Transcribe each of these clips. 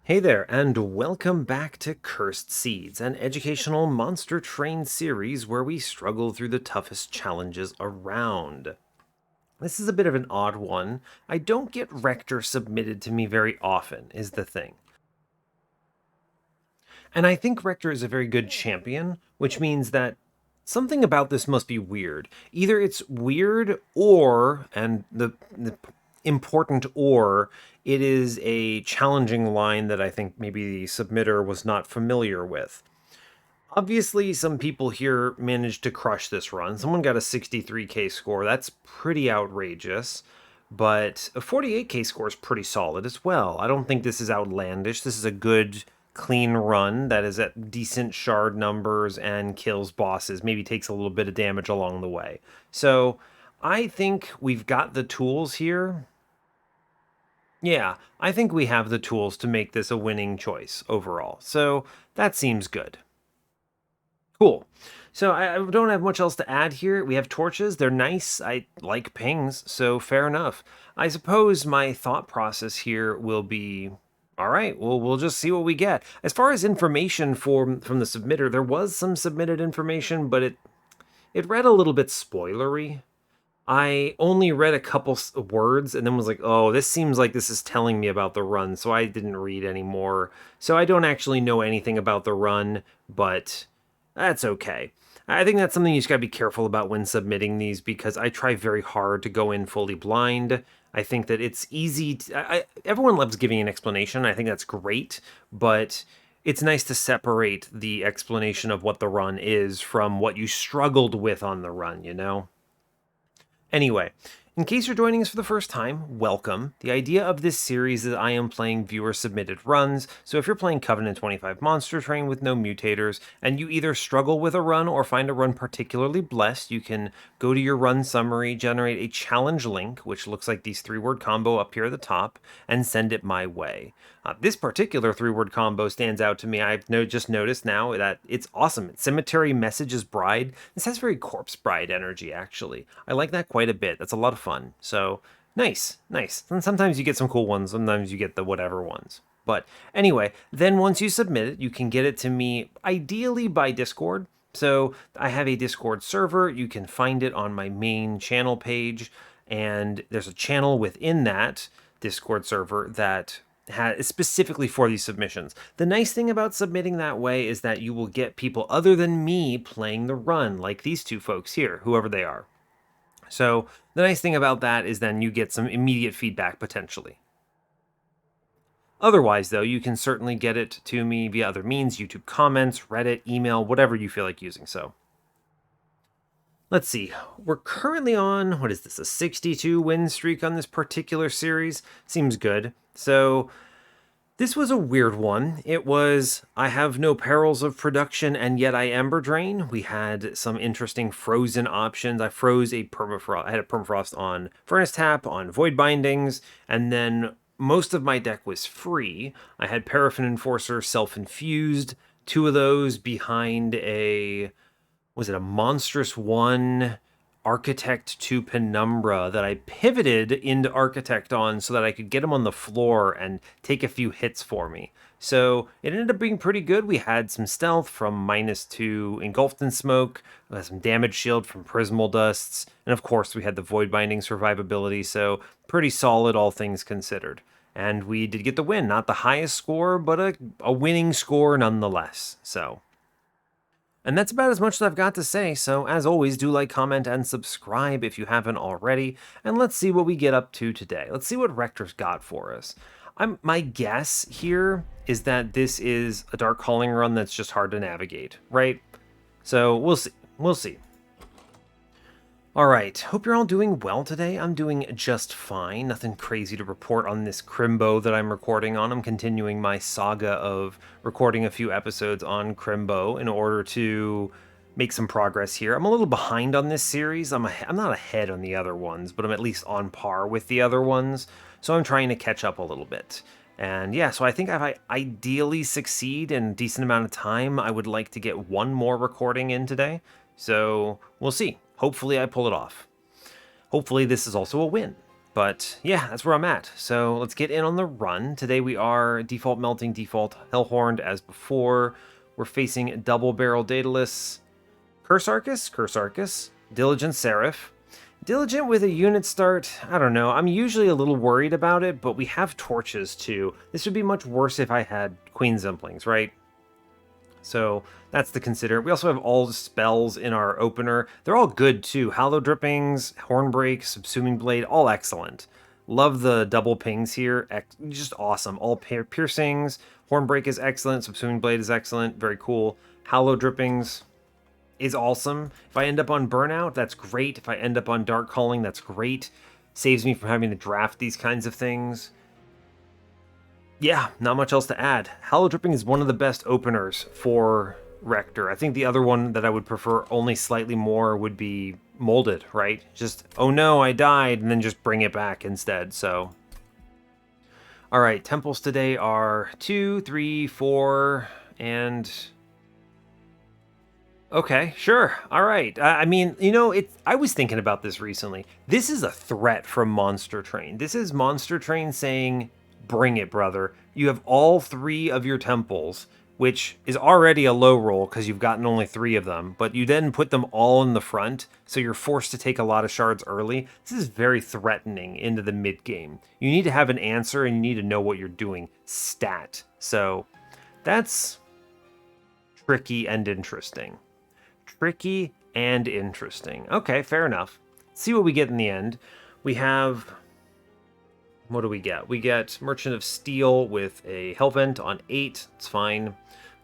Hey there, and welcome back to Cursed Seeds, an educational monster train series where we struggle through the toughest challenges around. This is a bit of an odd one. I don't get Rector submitted to me very often, is the thing. And I think Rector is a very good champion, which means that something about this must be weird. Either it's weird or, and the important or, it is a challenging line that I think maybe the submitter was not familiar with. Obviously, some people here managed to crush this run. Someone got a 63k score. That's pretty outrageous. But a 48k score is pretty solid as well. I don't think this is outlandish. This is a good, clean run that is at decent shard numbers and kills bosses. Maybe takes a little bit of damage along the way. So I think we've got the tools here. Yeah, I think we have the tools to make this a winning choice overall. So that seems good. Cool. So I don't have much else to add here. We have torches. They're nice. I like pings, so fair enough. I suppose my thought process here will be, all right, well, we'll just see what we get. As far as information from the submitter, there was some submitted information, but it read a little bit spoilery. I only read a couple words and then was like, oh, this seems like this is telling me about the run, so I didn't read anymore. So I don't actually know anything about the run, but that's okay. I think that's something you just gotta be careful about when submitting these because I try very hard to go in fully blind. I think that it's easy. Everyone loves giving an explanation. I think that's great, but it's nice to separate the explanation of what the run is from what you struggled with on the run, you know? Anyway, in case you're joining us for the first time, welcome. The idea of this series is I am playing viewer-submitted runs, so if you're playing Covenant 25 Monster Train with no mutators, and you either struggle with a run or find a run particularly blessed, you can go to your run summary, generate a challenge link, which looks like these three-word combo up here at the top, and send it my way. This particular three-word combo stands out to me. I've just noticed now that it's awesome. It's CemeteryMessagesBride. This has very Corpse Bride energy, actually. I like that quite a bit. That's a lot of fun. So, nice, nice. And sometimes you get some cool ones. Sometimes you get the whatever ones. But anyway, then once you submit it, you can get it to me ideally by Discord. So I have a Discord server. You can find it on my main channel page. And there's a channel within that Discord server that is specifically for these submissions. The nice thing about submitting that way is that you will get people other than me playing the run, like these two folks here, whoever they are. So the nice thing about that is then you get some immediate feedback potentially. Otherwise, though, you can certainly get it to me via other means, YouTube comments, Reddit, email, whatever you feel like using. So let's see. We're currently on, what is this, a 62 win streak on this particular series? Seems good. So this was a weird one. It was, I have no perils of production and yet I Ember Drain. We had some interesting frozen options. I froze a permafrost. I had a permafrost on Furnace Tap, on Void Bindings, and then most of my deck was free. I had Paraffin Enforcer self-infused, two of those behind a, was it a Monstrous 1 Architect to Penumbra that I pivoted into Architect on so that I could get him on the floor and take a few hits for me. So it ended up being pretty good. We had some stealth from -2 Engulfed in Smoke, we had some damage shield from Prismal Dusts, and of course we had the Void Binding survivability, so pretty solid all things considered. And we did get the win. Not the highest score, but a winning score nonetheless. So and that's about as much as I've got to say, so as always, do like, comment, and subscribe if you haven't already, and let's see what we get up to today. Let's see what Rector's got for us. My guess here is that this is a Dark Calling run that's just hard to navigate, right? So we'll see. We'll see. Alright, hope you're all doing well today. I'm doing just fine. Nothing crazy to report on this Crimbo that I'm recording on. I'm continuing my saga of recording a few episodes on Crimbo in order to make some progress here. I'm a little behind on this series. I'm not ahead on the other ones, but I'm at least on par with the other ones. So I'm trying to catch up a little bit. And yeah, so I think if I ideally succeed in a decent amount of time, I would like to get one more recording in today. So we'll see. Hopefully I pull it off. Hopefully this is also a win. But yeah, that's where I'm at. So let's get in on the run. Today we are default melting, default Hellhorned as before. We're facing double barrel Daedalus, Curse Arcus, Diligent Seraph. Diligent with a unit start, I don't know. I'm usually a little worried about it, but we have torches too. This would be much worse if I had Queen Zimplings, right? So that's to consider. We also have all the spells in our opener. They're all good too. Hallow Drippings, Hornbreak, Subsuming Blade, all excellent. Love the double pings here. Just awesome. All piercings. Hornbreak is excellent. Subsuming Blade is excellent. Very cool. Hallow Drippings is awesome. If I end up on Burnout, that's great. If I end up on Dark Calling, that's great. Saves me from having to draft these kinds of things. Yeah, not much else to add. Hallow Dripping is one of the best openers for Rector. I think the other one that I would prefer only slightly more would be Molded, right? Just, oh no, I died, and then just bring it back instead, so. All right, temples today are 2, 3, 4, and... Okay, sure. All right. I mean, you know, I was thinking about this recently. This is a threat from Monster Train. This is Monster Train saying, bring it, brother. You have all 3 of your temples, which is already a low roll because you've gotten only 3 of them, but you then put them all in the front, so you're forced to take a lot of shards early. This is very threatening into the mid-game. You need to have an answer, and you need to know what you're doing. Stat. So that's tricky and interesting. Tricky and interesting. Okay, fair enough. Let's see what we get in the end. We have... What do we get? We get Merchant of Steel with a Hellvent on 8. It's fine.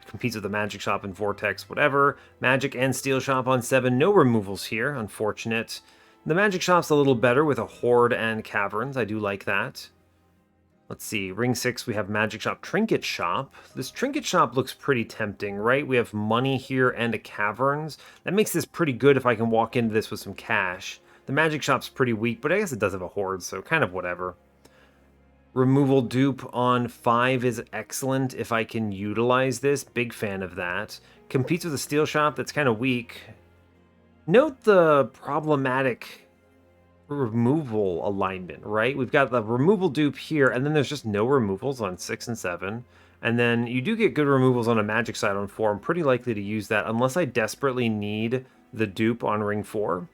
Competes with the Magic Shop and Vortex, whatever. Magic and Steel Shop on 7. No removals here, unfortunate. The Magic Shop's a little better with a Horde and Caverns. I do like that. Let's see, Ring 6, we have Magic Shop, Trinket Shop. This Trinket Shop looks pretty tempting, right? We have money here and a Caverns. That makes this pretty good if I can walk into this with some cash. The Magic Shop's pretty weak, but I guess it does have a Horde, so kind of whatever. Removal Dupe on 5 is excellent if I can utilize this. Big fan of that. Competes with a Steel Shop that's kind of weak. Note the problematic removal alignment, right? We've got the removal dupe here, and then there's just no removals on 6 and 7. And then you do get good removals on a magic side on 4. I'm pretty likely to use that unless I desperately need the dupe on ring 4,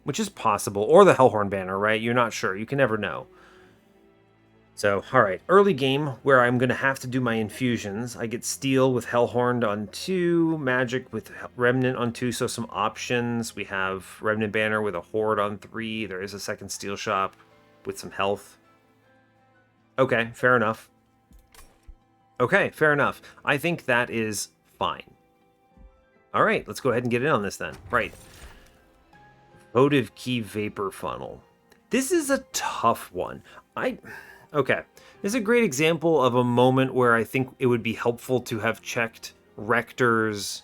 which is possible. Or the Hellhorn banner, right? You're not sure. You can never know. So, alright, early game where I'm going to have to do my infusions. I get Steel with Hellhorned on 2, Magic with Remnant on 2, so some options. We have Remnant Banner with a Horde on 3. There is a second Steel Shop with some health. Okay, fair enough. Okay, fair enough. I think that is fine. Alright, let's go ahead and get in on this then. Right. Votive Key Vapor Funnel. This is a tough one. Okay, this is a great example of a moment where I think it would be helpful to have checked Rector's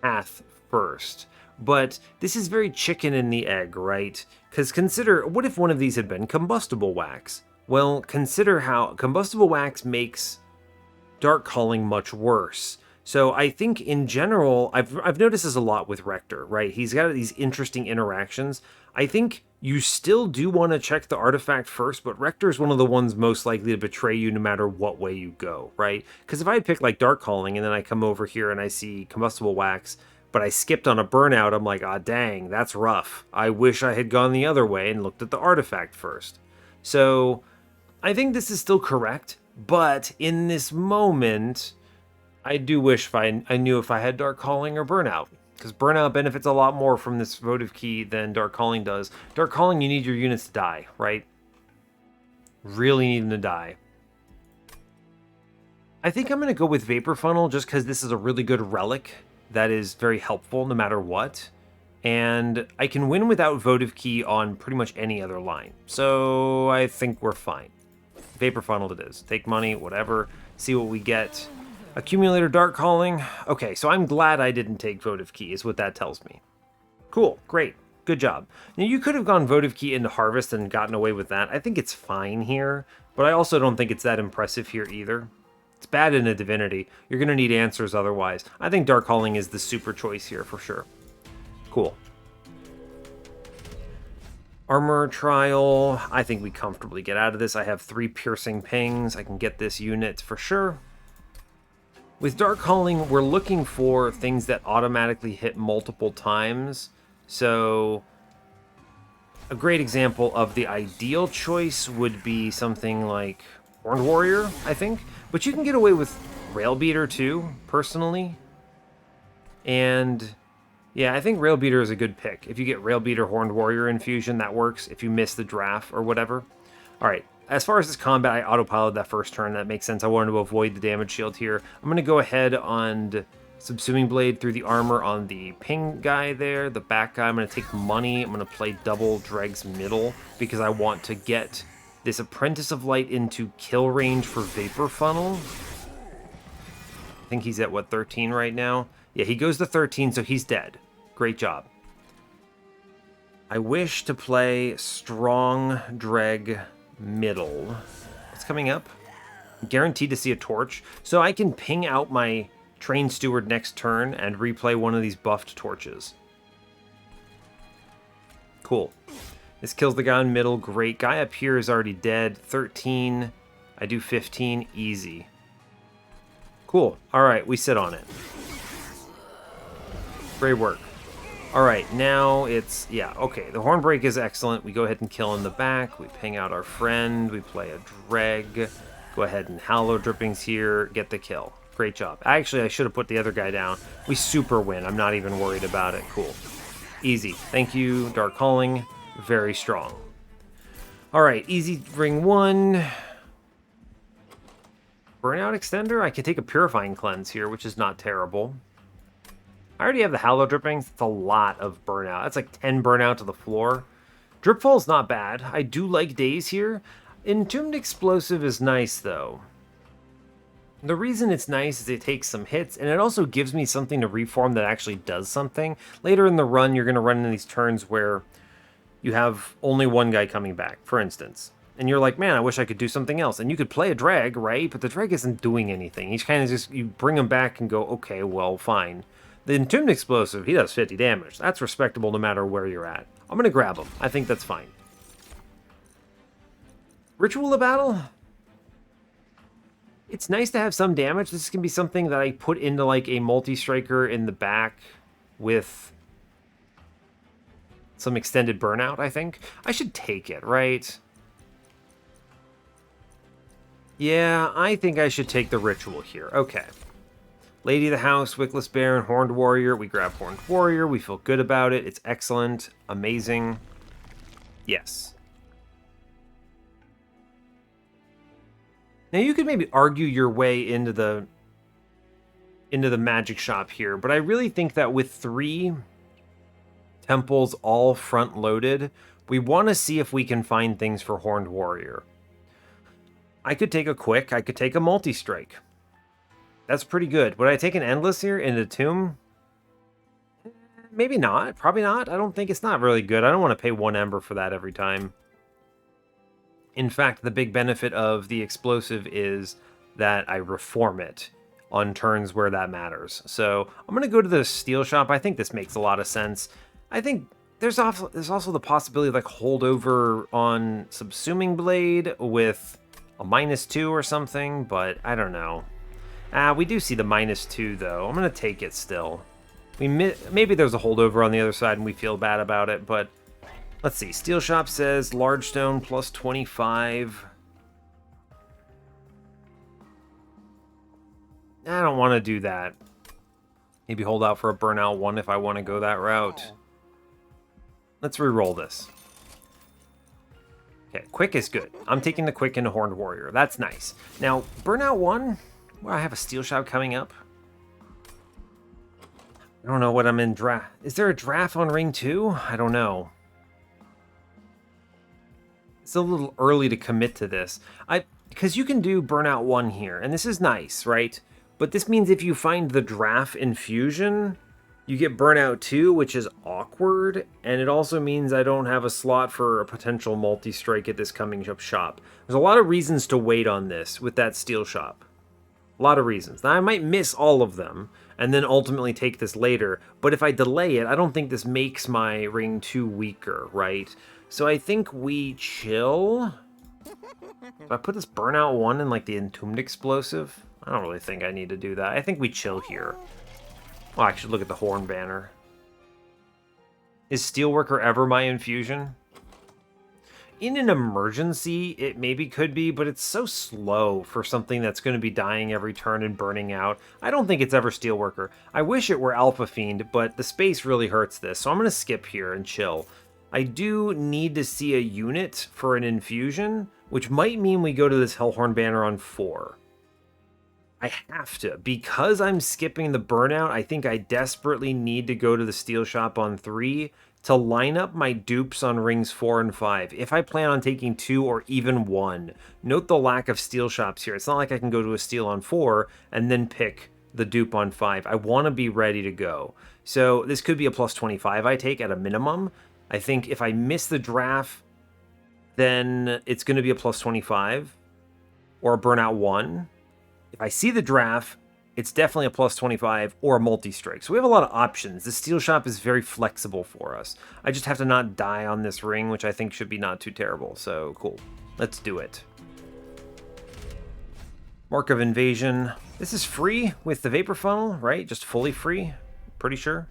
path first. But this is very chicken and the egg, right? Because consider, what if one of these had been Combustible Wax? Well, consider how Combustible Wax makes Dark Calling much worse. So I think in general, I've noticed this a lot with Rector, right? He's got these interesting interactions. I think you still do want to check the artifact first, but Rector is one of the ones most likely to betray you no matter what way you go, right? Because if I had picked like Dark Calling and then I come over here and I see Combustible Wax, but I skipped on a Burnout, I'm like, ah, dang, that's rough. I wish I had gone the other way and looked at the artifact first. So I think this is still correct, but in this moment, I do wish I knew if I had Dark Calling or Burnout. Because Burnout benefits a lot more from this votive key than Dark Calling does. Dark Calling, you need your units to die, right? Really need them to die. I think I'm going to go with Vapor Funnel just because this is a really good relic that is very helpful no matter what. And I can win without votive key on pretty much any other line. So I think we're fine. Vapor Funnel it is. Take money, whatever. See what we get. Accumulator Dark Calling. Okay, so I'm glad I didn't take Votive Key, is what that tells me. Cool, great, good job. Now, you could have gone Votive Key into Harvest and gotten away with that. I think it's fine here, but I also don't think it's that impressive here either. It's bad in a Divinity. You're going to need answers otherwise. I think Dark Calling is the super choice here for sure. Cool. Armor trial. I think we comfortably get out of this. I have 3 piercing pings. I can get this unit for sure. With Dark Calling, we're looking for things that automatically hit multiple times. So a great example of the ideal choice would be something like Horned Warrior, I think. But you can get away with Railbeater too, personally. And yeah, I think Railbeater is a good pick. If you get Railbeater Horned Warrior infusion, that works. If you miss the draft or whatever. All right. As far as this combat, I autopiloted that first turn. That makes sense. I wanted to avoid the damage shield here. I'm going to go ahead and Subsuming Blade through the armor on the ping guy there. The back guy, I'm going to take money. I'm going to play double Dreg's middle because I want to get this Apprentice of Light into kill range for Vapor Funnel. I think he's at, what, 13 right now? Yeah, he goes to 13, so he's dead. Great job. I wish to play Strong Dreg middle. What's coming up? I'm guaranteed to see a torch, so I can ping out my Train Steward next turn and replay one of these buffed torches. Cool. This kills the guy in middle. Great. Guy up here is already dead. 13. I do 15. Easy. Cool. All right, we sit on it. Great work. All right, now it's, yeah, okay. The Hornbreak is excellent. We go ahead and kill in the back. We ping out our friend. We play a Dreg. Go ahead and Hallow Drippings here. Get the kill. Great job. Actually, I should have put the other guy down. We super win. I'm not even worried about it. Cool. Easy. Thank you, Dark Calling. Very strong. All right, easy ring 1. Burnout Extender. I could take a Purifying Cleanse here, which is not terrible. I already have the Hallow Drippings. It's a lot of burnout. That's like 10 burnout to the floor. Dripfall's not bad. I do like Daze here. Entombed Explosive is nice, though. The reason it's nice is it takes some hits, and it also gives me something to reform that actually does something. Later in the run, you're going to run into these turns where you have only one guy coming back, for instance. And you're like, man, I wish I could do something else. And you could play a Dreg, right? But the Dreg isn't doing anything. He's kind of just, you bring him back and go, okay, well, fine. The Entombed Explosive, he does 50 damage. That's respectable no matter where you're at. I'm going to grab him. I think that's fine. Ritual of Battle? It's nice to have some damage. This can be something that I put into like a multi-striker in the back with some extended burnout, I think. I should take it, right? Yeah, I think I should take the Ritual here. Okay. Lady of the House, Wickless Baron, Horned Warrior. We grab Horned Warrior. We feel good about it. It's excellent. Amazing. Yes. Now you could maybe argue your way into the magic shop here, but I really think that with 3 temples all front loaded, we want to see if we can find things for Horned Warrior. I could take a quick, I could take a multi-strike. That's pretty good. Would I take an Endless here in the Tomb? Maybe not. Probably not. I don't think it's not really good. I don't want to pay 1 Ember for that every time. In fact, the big benefit of the Explosive is that I reform it on turns where that matters. So I'm going to go to the Steel Shop. I think this makes a lot of sense. I think there's also the possibility of like holdover on Subsuming Blade with a -2 or something, but I don't know. We do see the -2, though. I'm going to take it still. Maybe there's a holdover on the other side and we feel bad about it, but let's see. Steel Shop says Large Stone plus 25. I don't want to do that. Maybe hold out for a Burnout 1 if I want to go that route. Let's re-roll this. Okay, Quick is good. I'm taking the Quick into Horned Warrior. That's nice. Now, Burnout 1... Well, I have a Steel Shop coming up. I don't know what I'm in draft. Is there a draft on Ring 2? I don't know. It's a little early to commit to this. Because you can do Burnout 1 here, and this is nice, right? But this means if you find the draft infusion, you get Burnout 2, which is awkward, and it also means I don't have a slot for a potential multi-strike at this coming up shop. There's a lot of reasons to wait on this with that Steel Shop. A lot of reasons. Now, I might miss all of them and then ultimately take this later, but if I delay it, I don't think this makes my Ring 2 weaker, right? So I think we chill. If I put this Burnout 1 in like the Entombed Explosive, I don't really think I need to do that. I think we chill here. Oh, I should look at the Horn Banner. Is Steelworker ever my infusion? In an emergency, it maybe could be, but it's so slow for something that's going to be dying every turn and burning out. I don't think it's ever Steelworker. I wish it were Alpha Fiend, but the space really hurts this, so I'm going to skip here and chill. I do need to see a unit for an infusion, which might mean we go to this Hellhorned Banner on 4. I have to. Because I'm skipping the burnout, I think I desperately need to go to the Steel Shop on 3 to line up my dupes on rings 4 and 5. If I plan on taking 2 or even 1. Note the lack of Steel Shops here. It's not like I can go to a Steel on 4 and then pick the dupe on 5. I want to be ready to go. So this could be a plus 25 I take at a minimum. I think if I miss the draft, then it's going to be a plus 25 or a burnout 1. If I see the draft, it's definitely a plus 25 or a multi-strike. So we have a lot of options. The Steel Shop is very flexible for us. I just have to not die on this ring, which I think should be not too terrible. So cool. Let's do it. Mark of Invasion. This is free with the Vapor Funnel, right? Just fully free. Pretty sure.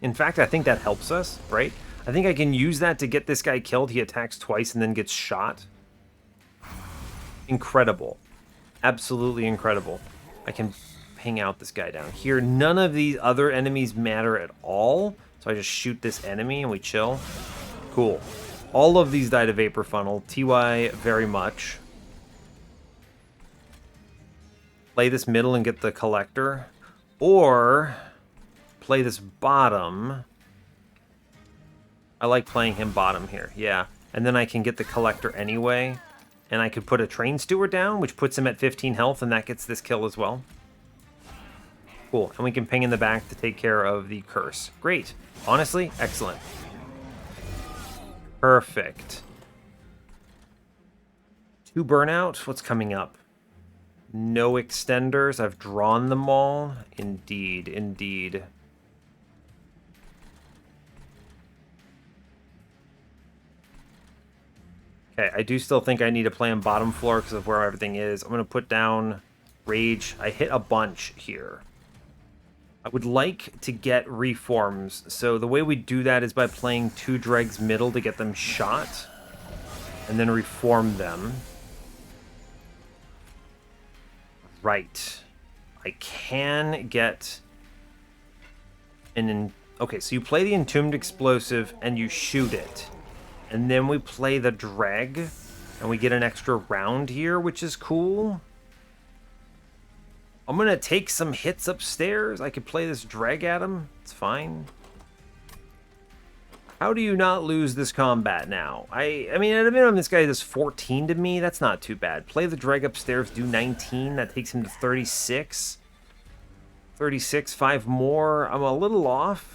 In fact, I think that helps us, right? I think I can use that to get this guy killed. He attacks twice and then gets shot. Incredible. Absolutely incredible. I can ping out this guy down here. None of these other enemies matter at all. So I just shoot this enemy and we chill. Cool. All of these die to Vapor Funnel. TY very much. Play this middle and get the Collector. Or play this bottom. I like playing him bottom here. Yeah. And then I can get the Collector anyway. And I could put a Train Steward down, which puts him at 15 health, and that gets this kill as well. Cool. And we can ping in the back to take care of the curse. Great. Honestly, excellent. Perfect. 2 burnout. What's coming up? No extenders. I've drawn them all. Indeed, indeed. Okay, I do still think I need to play on bottom floor because of where everything is. I'm going to put down Rage. I hit a bunch here. I would like to get reforms. So the way we do that is by playing 2 dregs middle to get them shot. And then reform them. Right. I can get an... Okay, so you play the Entombed Explosive and you shoot it. And then we play the drag, and we get an extra round here, which is cool. I'm going to take some hits upstairs. I could play this drag at him. It's fine. How do you not lose this combat now? I mean, at a minimum, this guy does 14 to me. That's not too bad. Play the drag upstairs, do 19. That takes him to 36. 36, 5 more. I'm a little off.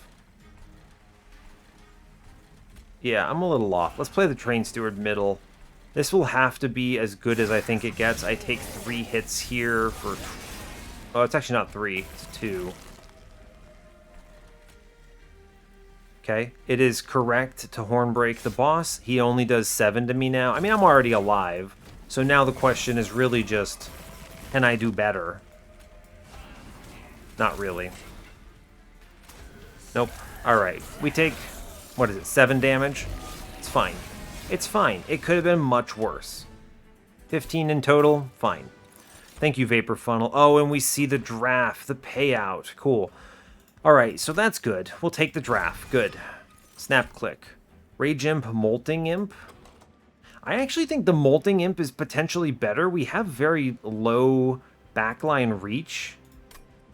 Yeah, I'm a little off. Let's play the Train Steward middle. This will have to be as good as I think it gets. I take 3 hits here for... Oh, it's actually not 3. It's 2. Okay. It is correct to Hornbreak the boss. He only does 7 to me now. I mean, I'm already alive. So now the question is really just, can I do better? Not really. Nope. Alright. We take... What is it, 7 damage? It's fine. It's fine. It could have been much worse. 15 in total? Fine. Thank you, Vapor Funnel. Oh, and we see the draft, the payout. Cool. Alright, so that's good. We'll take the draft. Good. Snap click. Rage Imp, Molting Imp. I actually think the Molting Imp is potentially better. We have very low backline reach.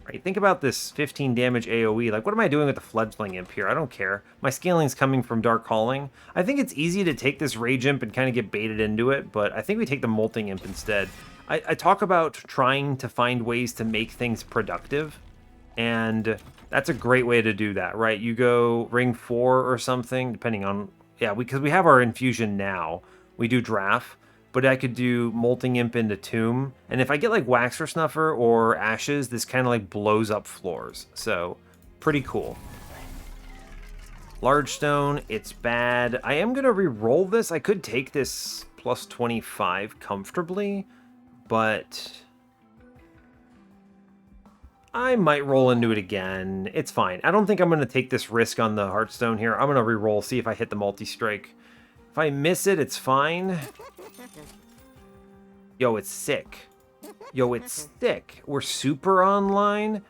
Right, think about this 15 damage AoE. Like, what am I doing with the Fledgling Imp here? I don't care. My scaling's coming from Dark Calling. I think it's easy to take this Rage Imp and kind of get baited into it, but I think we take the Molting Imp instead. I talk about trying to find ways to make things productive, and that's a great way to do that, right? You go ring 4 or something, depending on... Yeah, because we have our infusion now. We do draft. But I could do Molting Imp into Tomb. And if I get like Waxer Snuffer or Ashes, this kind of like blows up floors. So, pretty cool. Large stone, it's bad. I am going to re-roll this. I could take this plus 25 comfortably, but I might roll into it again. It's fine. I don't think I'm going to take this risk on the Heartstone here. I'm going to re-roll, see if I hit the multi-strike. If I miss it, it's fine. Yo, it's sick. Yo, it's sick. We're super online?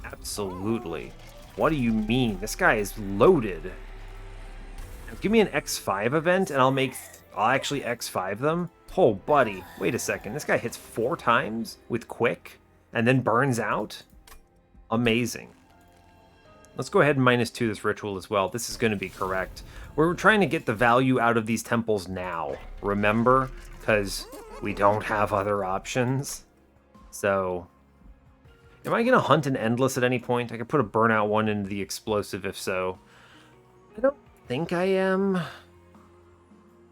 Absolutely. What do you mean? This guy is loaded. Now, give me an X5 event and I'll actually X5 them. Oh, buddy. Wait a second. This guy hits 4 times with quick and then burns out? Amazing. Let's go ahead and -2 this ritual as well. This is going to be correct. We're trying to get the value out of these temples now. Remember? Because we don't have other options. So, am I going to hunt an Endless at any point? I could put a Burnout one into the Explosive if so. I don't think I am.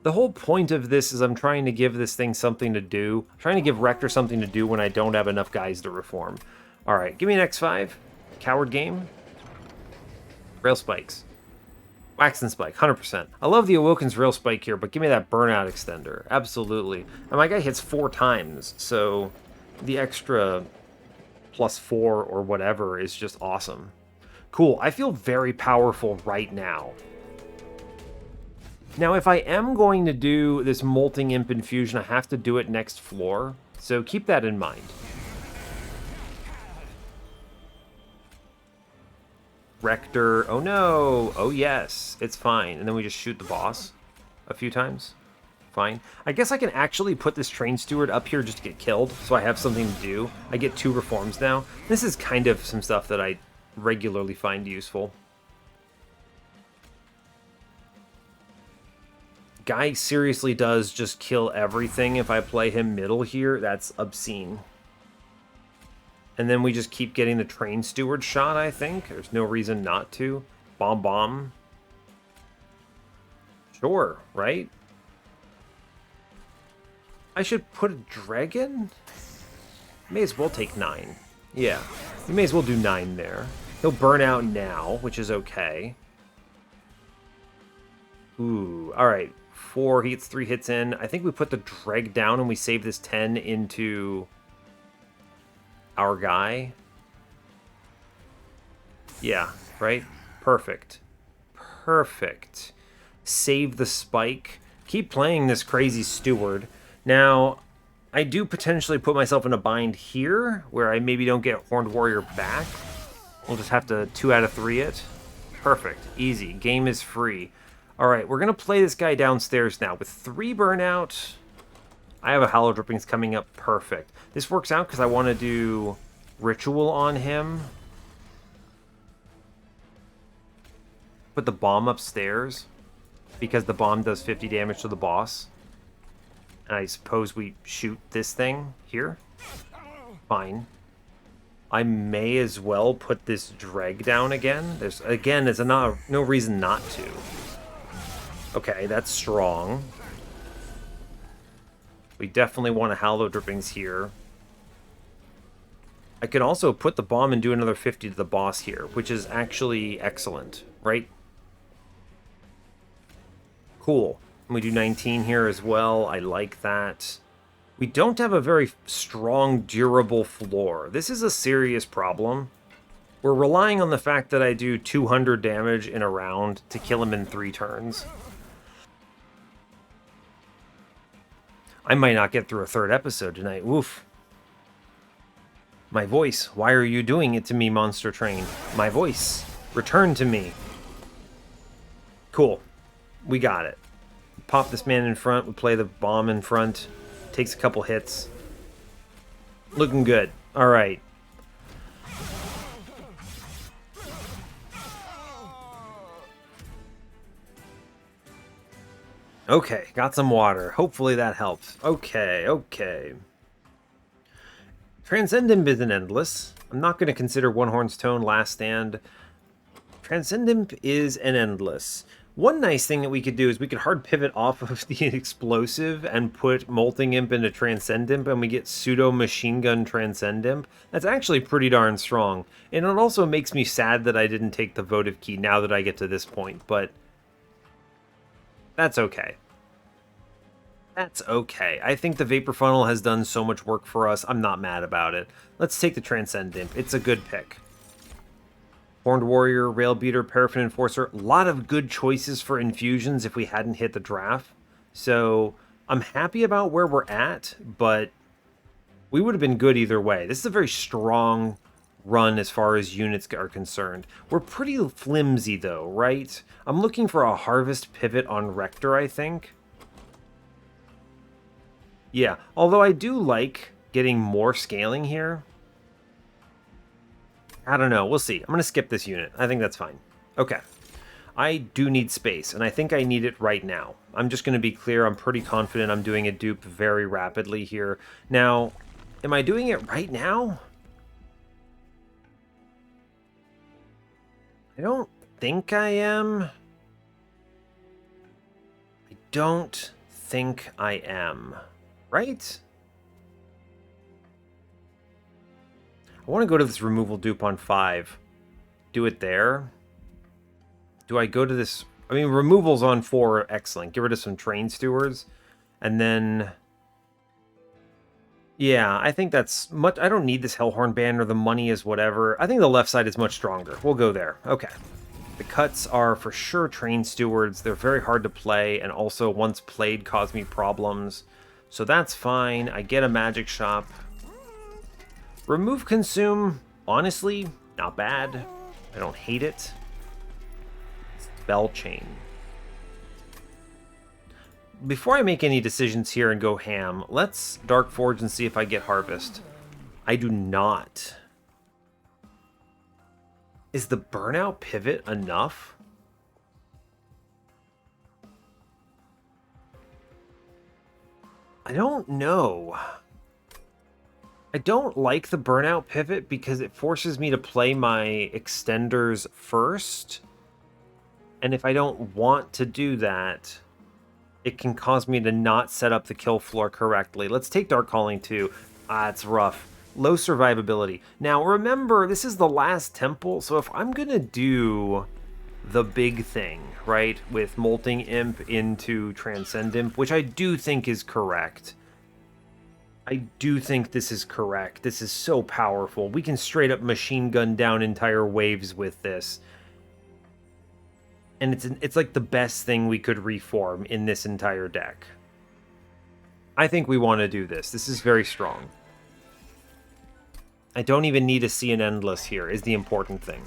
The whole point of this is I'm trying to give this thing something to do. I'm trying to give Rector something to do when I don't have enough guys to reform. Alright, give me an X5. Coward game. Rail spikes. Wax and spike, 100%. I love the Awoken's rail spike here, but give me that burnout extender. Absolutely. And my guy hits 4 times, so the extra +4 or whatever is just awesome. Cool. I feel very powerful right now. Now, if I am going to do this Molting Imp infusion, I have to do it next floor, so keep that in mind. Rector, oh no, oh yes, it's fine. And then we just shoot the boss a few times. Fine. I guess I can actually put this Train Steward up here just to get killed, so I have something to do. I get 2 reforms now. This is kind of some stuff that I regularly find useful. Guy seriously does just kill everything if I play him middle here. That's obscene. And then we just keep getting the Train Steward shot, I think. There's no reason not to. Bomb bomb. Sure, right? I should put a dragon? May as well take 9. Yeah, you may as well do 9 there. He'll burn out now, which is okay. Ooh, alright. 4 hits, 3 hits in. I think we put the dreg down and we save this 10 into our guy. Yeah, right? Perfect. Perfect. Save the spike. Keep playing this crazy steward. Now, I do potentially put myself in a bind here, where I maybe don't get Horned Warrior back. We'll just have to 2 out of 3 it. Perfect. Easy. Game is free. Alright, we're going to play this guy downstairs now. With 3 burnout, I have a Hollow Drippings coming up. Perfect. This works out because I want to do Ritual on him. Put the bomb upstairs, because the bomb does 50 damage to the boss. And I suppose we shoot this thing here. Fine. I may as well put this dreg down again. There's no reason not to. Okay, that's strong. We definitely want a Hollow Drippings here. I could also put the bomb and do another 50 to the boss here, which is actually excellent, right? Cool. And we do 19 here as well. I like that. We don't have a very strong, durable floor. This is a serious problem. We're relying on the fact that I do 200 damage in a round to kill him in 3 turns. I might not get through a 3rd episode tonight. Woof. My voice. Why are you doing it to me, Monster Train? My voice. Return to me. Cool. We got it. Pop this man in front. We play the bomb in front. Takes a couple hits. Looking good. Alright. Okay, got some water. Hopefully that helps. Okay. Transcendimp is an Endless. I'm not going to consider One Horn's Tone Last Stand. Transcendimp is an Endless. One nice thing that we could do is we could hard pivot off of the explosive and put Molting Imp into Transcendimp, and we get pseudo Machine Gun Transcendimp. That's actually pretty darn strong. And it also makes me sad that I didn't take the votive key now that I get to this point, but that's okay. That's okay. I think the Vapor Funnel has done so much work for us. I'm not mad about it. Let's take the Transcendimp. It's a good pick. Horned Warrior, Rail Beater, Paraffin Enforcer. A lot of good choices for infusions if we hadn't hit the draft. So I'm happy about where we're at, but we would have been good either way. This is a very strong run as far as units are concerned. We're pretty flimsy though, right? I'm looking for a Harvest pivot on Rector, I think. Yeah, although I do like getting more scaling here. I don't know. We'll see. I'm going to skip this unit. I think that's fine. Okay. I do need space, and I think I need it right now. I'm just going to be clear. I'm pretty confident I'm doing a dupe very rapidly here. Now, am I doing it right now? I don't think I am. I don't think I am. Right? I want to go to this removal dupe on 5. Do it there. Do I go to this? I mean, removals on 4 are excellent. Get rid of some train stewards. And then... yeah, I think that's much... I don't need this Hellhorned banner. The money is whatever. I think the left side is much stronger. We'll go there. Okay. The cuts are for sure train stewards. They're very hard to play, and also once played cause me problems. So that's fine. I get a magic shop. Remove consume, honestly, not bad. I don't hate it. Spell chain. Before I make any decisions here and go ham, let's Dark Forge and see if I get Harvest. I do not. Is the Burnout pivot enough? I don't know. I don't like the Burnout pivot because it forces me to play my extenders first. And if I don't want to do that, it can cause me to not set up the kill floor correctly. Let's take Dark Calling too. Ah, it's rough. Low survivability. Now remember, this is the last temple, so if I'm gonna do the big thing, right, with Molting Imp into Transcendimp, which I do think is correct. I do think this is correct. This is so powerful. We can straight up machine gun down entire waves with this. And it's like the best thing we could reform in this entire deck. I think we want to do this. This is very strong. I don't even need to see an Endless here, is the important thing.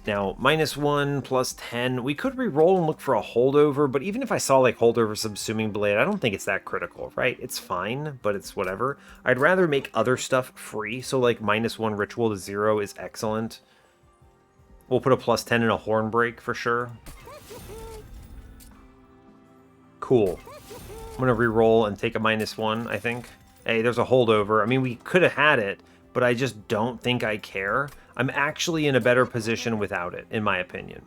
Now, -1, +10. We could re-roll and look for a holdover, but even if I saw like holdover Subsuming Blade, I don't think it's that critical, right? It's fine, but it's whatever. I'd rather make other stuff free, so like -1 Ritual to 0 is excellent. We'll put a +10 in a Hornbreak for sure. Cool. I'm gonna re-roll and take a -1, I think. Hey, there's a holdover. I mean, we could have had it, but I just don't think I care. I'm actually in a better position without it, in my opinion.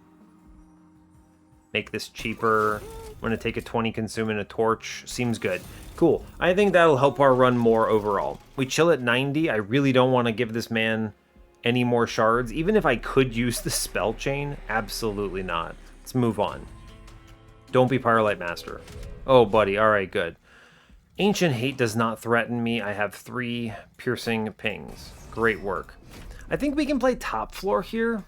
Make this cheaper. I'm going to take a 20 consume and a torch. Seems good. Cool. I think that'll help our run more overall. We chill at 90. I really don't want to give this man any more shards. Even if I could use the spell chain, absolutely not. Let's move on. Don't be Pyrolite Master. Oh, buddy. All right, good. Ancient Hate does not threaten me. I have 3 piercing pings. Great work. I think we can play top floor here.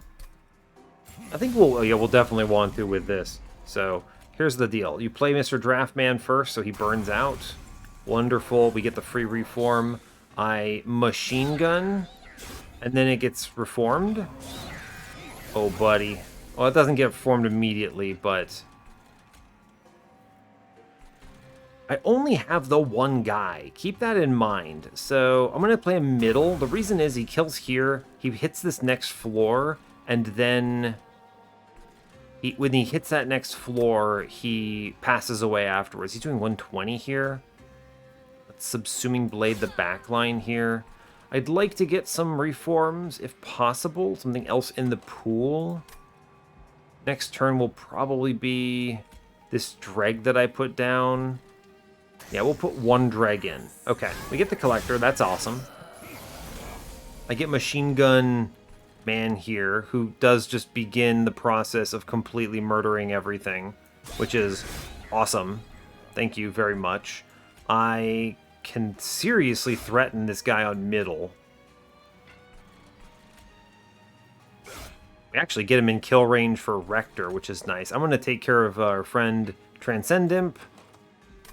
I think we'll definitely want to with this. So here's the deal. You play Mr. Draftman first, so he burns out. Wonderful. We get the free reform. I machine gun, and then it gets reformed. Oh, buddy. Well, it doesn't get reformed immediately, but I only have the one guy. Keep that in mind. So I'm going to play him middle. The reason is he kills here. He hits this next floor. And then when he hits that next floor, he passes away afterwards. He's doing 120 here. Let's Subsuming Blade the backline here. I'd like to get some reforms if possible. Something else in the pool. Next turn will probably be this Dreg that I put down. Yeah, we'll put one Dreg in. Okay, we get the Collector. That's awesome. I get Machine Gun Man here, who does just begin the process of completely murdering everything, which is awesome. Thank you very much. I can seriously threaten this guy on middle. We actually get him in kill range for Rector, which is nice. I'm going to take care of our friend Transcendimp.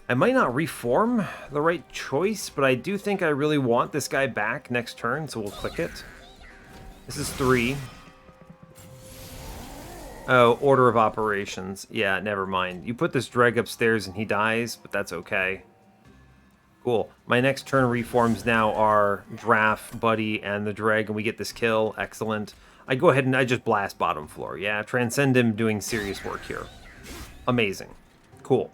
I might not reform the right choice, but I do think I really want this guy back next turn, so we'll click it. This is 3. Oh, order of operations. Yeah, never mind. You put this Dreg upstairs and he dies, but that's okay. Cool. My next turn reforms now are Draft, Buddy, and the Dreg, and we get this kill. Excellent. I go ahead and I just blast bottom floor. Yeah, Transcend him doing serious work here. Amazing. Cool.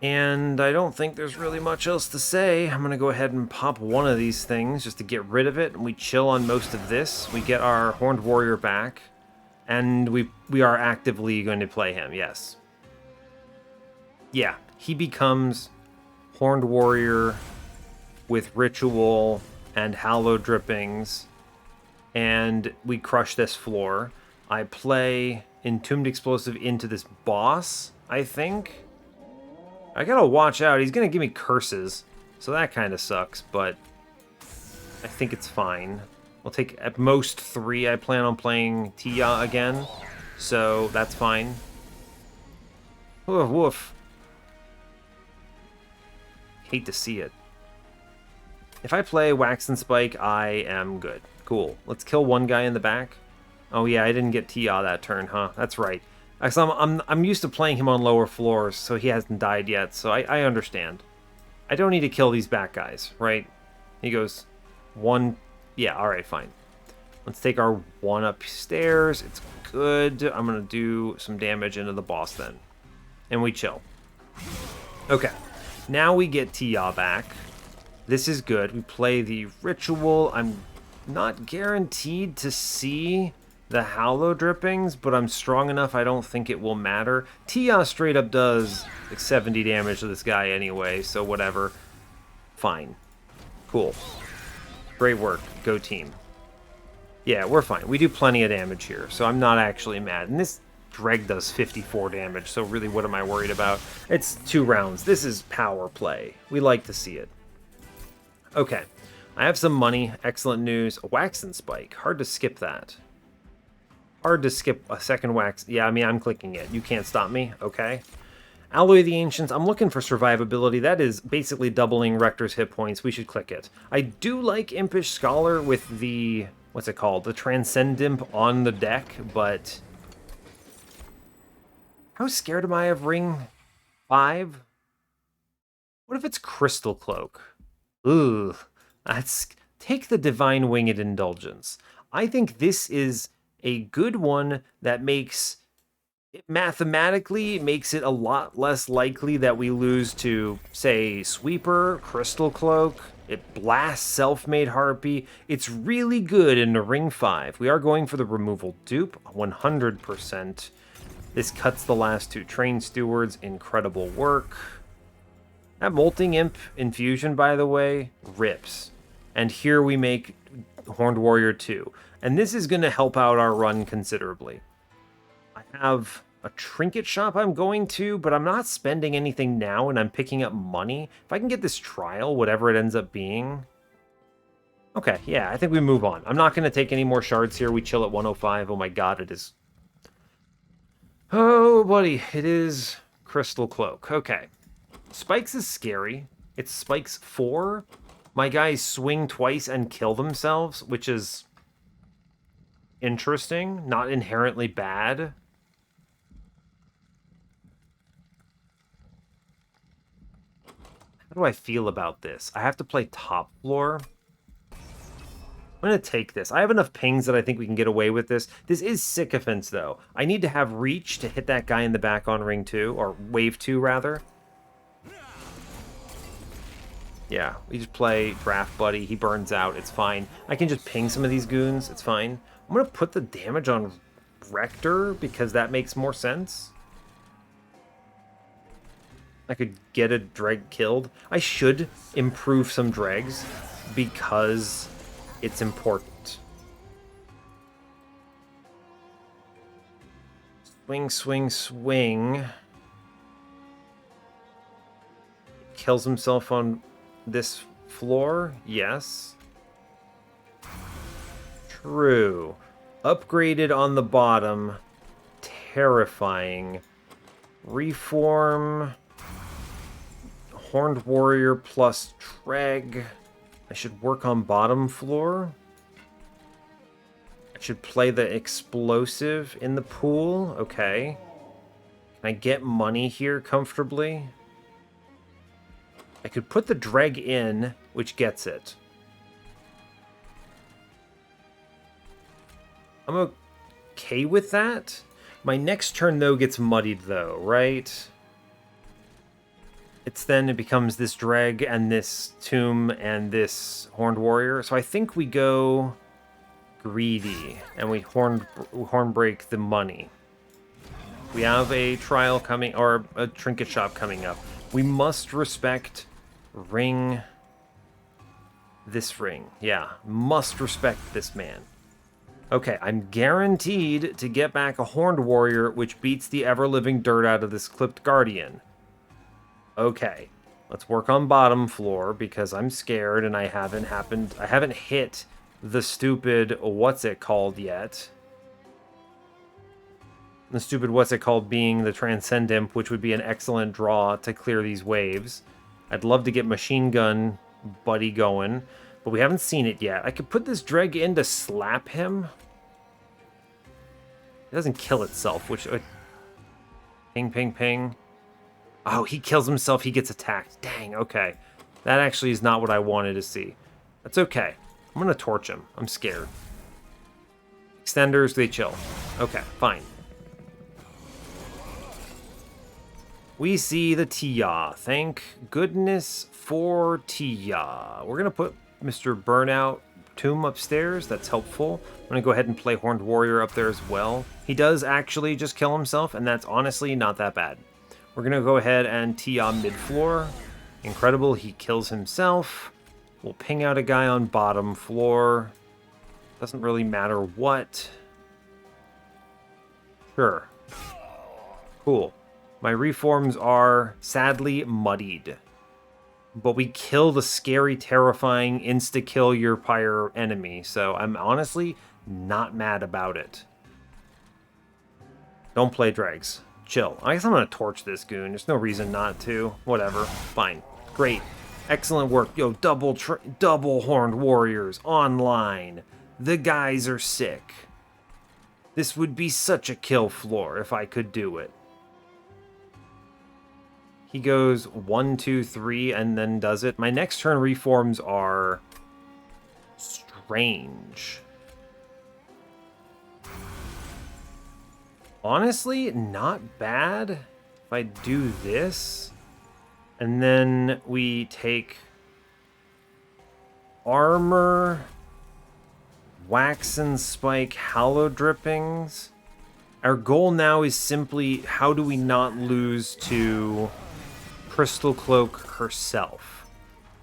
And I don't think there's really much else to say. I'm going to go ahead and pop one of these things just to get rid of it. And we chill on most of this. We get our Horned Warrior back. And we are actively going to play him, yes. Yeah, he becomes Horned Warrior with Ritual and Hallowed Drippings. And we crush this floor. I play Entombed Explosive into this boss, I think. I gotta watch out. He's gonna give me curses, so that kind of sucks, but I think it's fine. We'll take at most 3. I plan on playing Tia again, so that's fine. Woof, woof. Hate to see it. If I play Wax and Spike, I am good. Cool. Let's kill one guy in the back. Oh yeah, I didn't get Tia that turn, huh? That's right. I'm used to playing him on lower floors, so he hasn't died yet, so I understand. I don't need to kill these back guys, right? He goes 1... Yeah, alright, fine. Let's take our 1 upstairs. It's good. I'm going to do some damage into the boss then. And we chill. Okay. Now we get Tia back. This is good. We play the Ritual. I'm not guaranteed to see the Hallow Drippings, but I'm strong enough I don't think it will matter. Tia straight up does like 70 damage to this guy anyway, so whatever. Fine. Cool. Great work. Go team. Yeah, we're fine. We do plenty of damage here, so I'm not actually mad. And this Dreg does 54 damage, so really what am I worried about? It's 2 rounds. This is power play. We like to see it. Okay. I have some money. Excellent news. A Wax and Spike. Hard to skip that. Hard to skip a second Wax. Yeah, I mean, I'm clicking it. You can't stop me. Okay. Alloy of the Ancients. I'm looking for survivability. That is basically doubling Rector's hit points. We should click it. I do like Impish Scholar with the... What's it called? The Transcendimp on the deck, but... How scared am I of Ring 5? What if it's Crystal Cloak? Ooh. Take the Divine Winged Indulgence. I think this is a good one that mathematically makes it a lot less likely that we lose to, say, Sweeper, Crystal Cloak. It blasts Self-Made Harpy. It's really good in the Ring 5. We are going for the removal dupe, 100%. This cuts the last 2 Train Stewards. Incredible work. That Molting Imp infusion, by the way, rips. And here we make Horned Warrior 2. And this is going to help out our run considerably. I have a trinket shop I'm going to, but I'm not spending anything now, and I'm picking up money. If I can get this trial, whatever it ends up being... Okay, yeah, I think we move on. I'm not going to take any more shards here. We chill at 105. Oh my god, it is... Oh, buddy, it is Crystal Cloak. Okay. Spikes is scary. It's Spikes 4. My guys swing twice and kill themselves, which is interesting, not inherently bad. How do I feel about this? I have to play top floor. I'm going to take this. I have enough pings that I think we can get away with this. This is Sycophants, though. I need to have reach to hit that guy in the back on ring 2, or wave 2, rather. Yeah, we just play Draft Buddy. He burns out. It's fine. I can just ping some of these goons. It's fine. I'm going to put the damage on Rector, because that makes more sense. I could get a dreg killed. I should improve some dregs because it's important. Swing, swing, swing. Kills himself on this floor? Yes. True. Upgraded on the bottom. Terrifying. Reform. Horned Warrior plus Dreg. I should work on bottom floor. I should play the explosive in the pool. Okay. Can I get money here comfortably? I could put the Dreg in, which gets it. I'm okay with that. My next turn, though, gets muddied, though, right? It becomes this Dreg and this Tomb and this Horned Warrior. So I think we go greedy and we horn break the money. We have a trial coming, or a trinket shop coming up. We must respect ring. This ring. Yeah, must respect this man. Okay, I'm guaranteed to get back a Horned Warrior, which beats the ever-living dirt out of this Clipped Guardian. Okay, let's work on bottom floor because I'm scared and I haven't hit the stupid what's it called yet. The stupid what's it called being the Transcendimp, which would be an excellent draw to clear these waves. I'd love to get Machine Gun Buddy going, but we haven't seen it yet. I could put this Dreg in to slap him. It doesn't kill itself, which... ping, ping, ping. Oh, he kills himself, he gets attacked. Dang, okay. That actually is not what I wanted to see. That's okay. I'm gonna torch him. I'm scared. Extenders, they chill. Okay, fine. We see the Tia. Thank goodness for Tia. We're gonna put Mr. Burnout Tomb upstairs. That's helpful. I'm gonna go ahead and play Horned Warrior up there as well. He does actually just kill himself, and that's honestly not that bad. We're going to go ahead and Tia mid-floor. Incredible, he kills himself. We'll ping out a guy on bottom floor. Doesn't really matter what. Sure. Cool. My reforms are sadly muddied. But we kill the scary, terrifying, insta-kill your pyre enemy. So I'm honestly not mad about it. Don't play dregs. Chill. I guess I'm going to torch this goon. There's no reason not to. Whatever. Fine. Great. Excellent work. Yo, double Horned Warriors online. The guys are sick. This would be such a kill floor if I could do it. He goes 1, 2, 3 and then does it. My next turn reforms are strange. Honestly, not bad if I do this. And then we take armor, wax and spike, hallow drippings. Our goal now is simply how do we not lose to Crystal Cloak herself.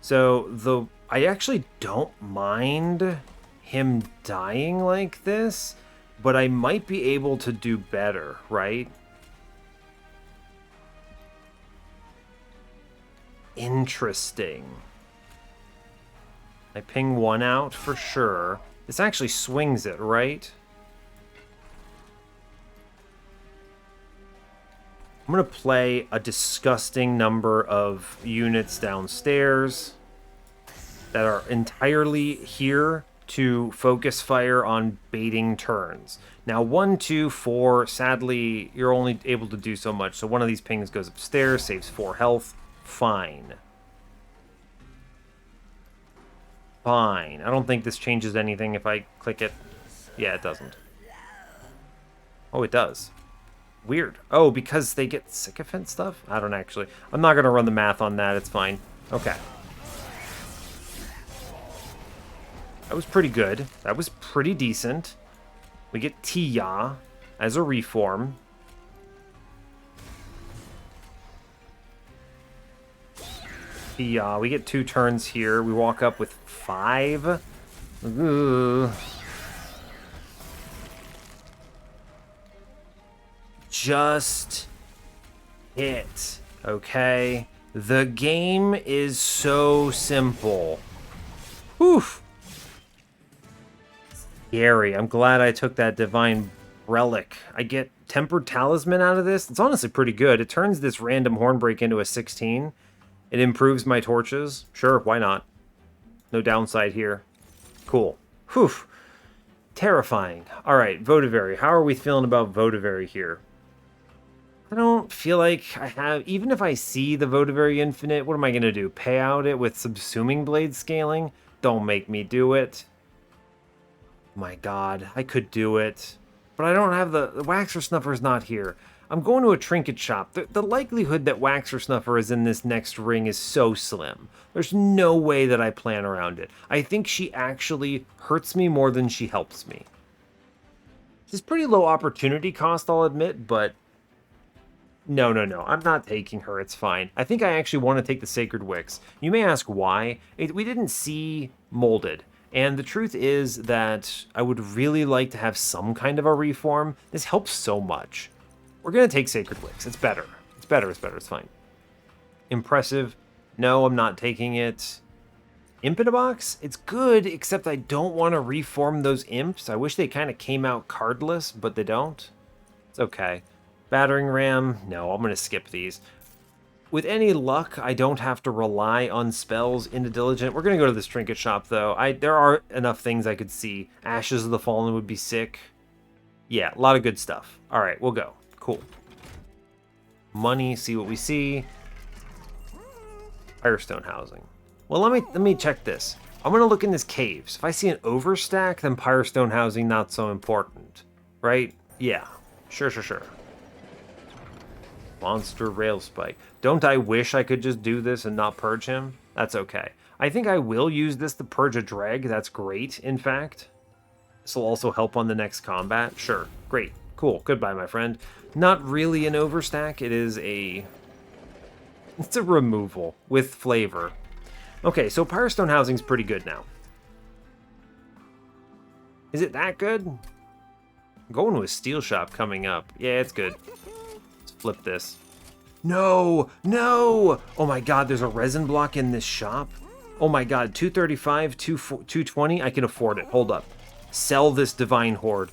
So I actually don't mind him dying like this. But I might be able to do better, right? Interesting. I ping one out for sure. This actually swings it, right? I'm going to play a disgusting number of units downstairs that are entirely here to focus fire on baiting turns. Now, 1, 2, 4, sadly, you're only able to do so much. So one of these pings goes upstairs, saves 4 health. Fine. Fine. I don't think this changes anything if I click it. Yeah, it doesn't. Oh, it does. Weird. Oh, because they get sycophant stuff? I don't actually. I'm not going to run the math on that. It's fine. Okay. That was pretty good. That was pretty decent. We get Tia. as a reform. We get 2 turns here. We walk up with 5. Ooh. Just hit, okay? The game is so simple. Whew. Scary. I'm glad I took that Divine Relic. I get Tempered Talisman out of this. It's honestly pretty good. It turns this random Hornbreak into a 16. It improves my torches. Sure, why not? No downside here. Cool. Whew. Terrifying. All right, Votavary. How are we feeling about Votavary here? I don't feel like I have... Even if I see the Votavary Infinite, what am I going to do? Pay out it with Subsuming Blade scaling? Don't make me do it. My god, I could do it. But I don't have the Waxer Snuffer's not here. I'm going to a trinket shop. The likelihood that Waxer Snuffer is in this next ring is so slim. There's no way that I plan around it. I think she actually hurts me more than she helps me. It's pretty low opportunity cost, I'll admit, but... No. I'm not taking her. It's fine. I think I actually want to take the Sacred Wicks. You may ask why. We didn't see Molded. And the truth is that I would really like to have some kind of a reform. This helps so much. We're going to take Sacred Wicks. It's better. It's better. It's fine. Impressive. No, I'm not taking it. Imp in a box? It's good, except I don't want to reform those imps. I wish they kind of came out cardless, but they don't. It's okay. Battering Ram? No, I'm going to skip these. With any luck, I don't have to rely on spells into Diligent. We're going to go to this trinket shop, though. There are enough things I could see. Ashes of the Fallen would be sick. Yeah, a lot of good stuff. All right, we'll go. Cool. Money, see what we see. Firestone housing. Well, let me check this. I'm going to look in this caves. If I see an overstack, then Firestone housing not so important. Right? Yeah. Sure. Monster Rail Spike. Don't I wish I could just do this and not purge him? That's okay. I think I will use this to purge a Dreg. That's great, in fact. This will also help on the next combat. Sure. Great. Cool. Goodbye, my friend. Not really an overstack. It's a removal with flavor. Okay, so Firestone housing's pretty good now. Is it that good? I'm going to a steel shop coming up. Yeah, it's good. Let's flip this. No! Oh my god, there's a resin block in this shop? Oh my god, 235, 220? I can afford it. Hold up. Sell this Divine Horde.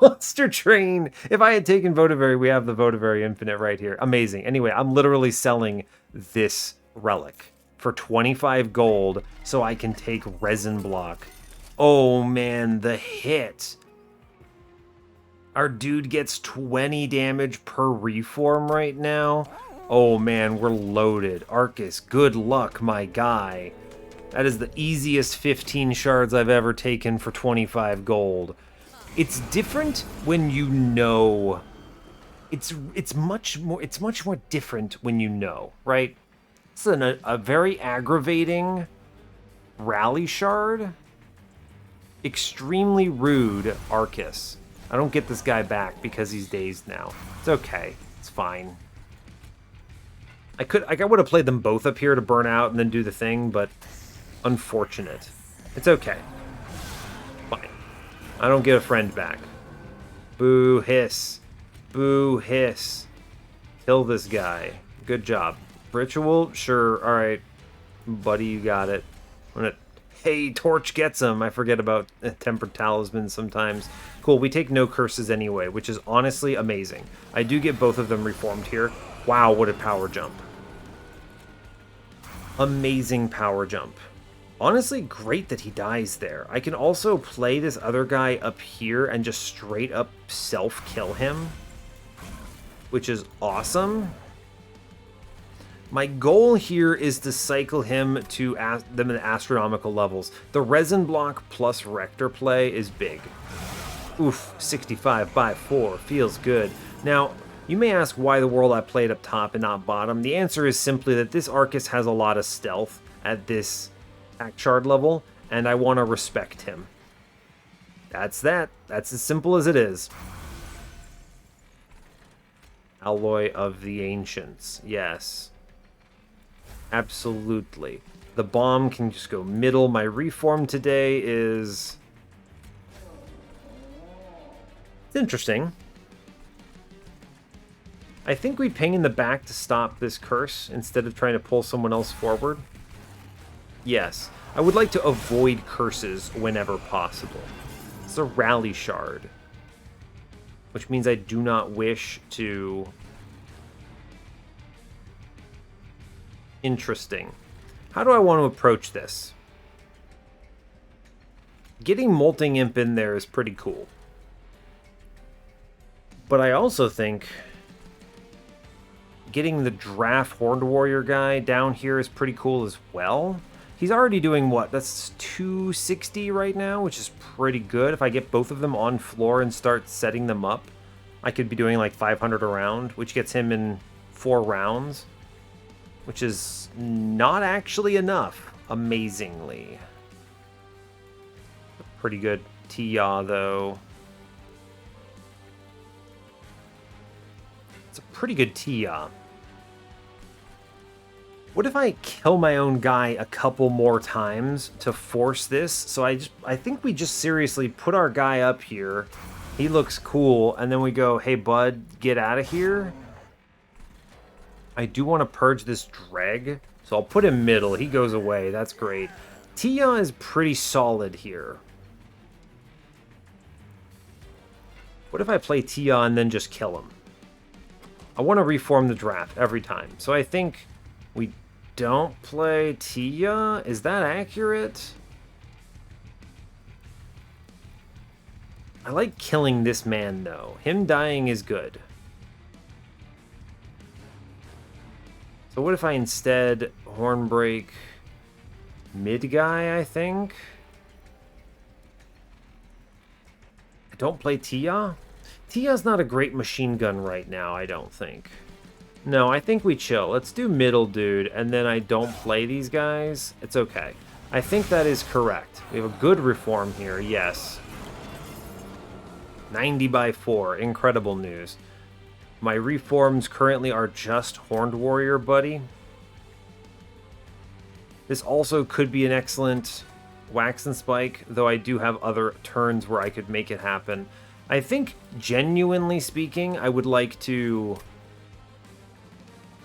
Monster Train! If I had taken Votavary, we have the Votavary Infinite right here. Amazing. Anyway, I'm literally selling this relic for 25 gold so I can take resin block. Oh man, the hit. Our dude gets 20 damage per reform right now. Oh man, we're loaded. Arcus, good luck, my guy. That is the easiest 15 shards I've ever taken for 25 gold. It's different when you know. It's much more different when you know, right? It's a very aggravating rally shard. Extremely rude Arcus. I don't get this guy back because he's dazed now. It's okay. It's fine. I would have played them both up here to burn out and then do the thing, but unfortunate. It's okay. Fine. I don't get a friend back. Boo hiss. Boo hiss. Kill this guy. Good job. Ritual? Sure. Alright. Buddy, you got it. Hey, Torch gets him. I forget about Tempered Talisman sometimes. Cool, we take no curses anyway, which is honestly amazing. I do get both of them reformed here. Wow, what a power jump. Amazing power jump. Honestly, great that he dies there. I can also play this other guy up here and just straight up self-kill him, which is awesome. My goal here is to cycle him to them at astronomical levels. The resin block plus Rector play is big. Oof, 65 by 4 feels good. Now, you may ask why the world I played up top and not bottom. The answer is simply that this Arcus has a lot of stealth at this act shard level, and I want to respect him. That's that. That's as simple as it is. Alloy of the Ancients. Yes. Absolutely. The bomb can just go middle. My reform today is... It's interesting. I think we ping in the back to stop this curse instead of trying to pull someone else forward. Yes. I would like to avoid curses whenever possible. It's a rally shard, which means I do not wish to... Interesting. How do I want to approach this? Getting Molting Imp in there is pretty cool. But I also think getting the Draft Horned Warrior guy down here is pretty cool as well. He's already doing what? That's 260 right now, which is pretty good. If I get both of them on floor and start setting them up, I could be doing like 500 a round, which gets him in 4 rounds, which is not actually enough, amazingly. Pretty good Tia, though. It's a pretty good Tia. What if I kill my own guy a couple more times to force this? So I think we just seriously put our guy up here. He looks cool, and then we go, hey, bud, get out of here. I do want to purge this Dreg, so I'll put him middle. He goes away. That's great. Tia is pretty solid here. What if I play Tia and then just kill him? I want to reform the draft every time. So I think we don't play Tia. Is that accurate? I like killing this man, though. Him dying is good. So what if I instead Hornbreak mid guy, I think? I don't play Tia? Tia's not a great machine gun right now, I don't think. No, I think we chill. Let's do middle, dude, and then I don't play these guys. It's okay. I think that is correct. We have a good reform here, yes. 90 by 4, incredible news. My reforms currently are just Horned Warrior, buddy. This also could be an excellent Wax and Spike, though I do have other turns where I could make it happen. I think, genuinely speaking, I would like to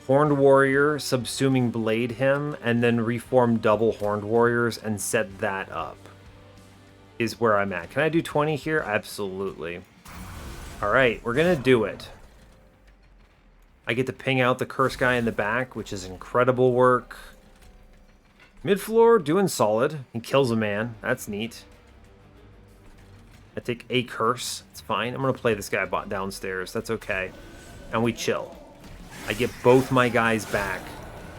Horned Warrior, subsuming Blade him, and then reform double Horned Warriors and set that up. Is where I'm at. Can I do 20 here? Absolutely. Alright, we're gonna do it. I get to ping out the curse guy in the back, which is incredible work. Mid-floor, doing solid. He kills a man. That's neat. I take a curse. It's fine. I'm going to play this guy downstairs. That's okay. And we chill. I get both my guys back.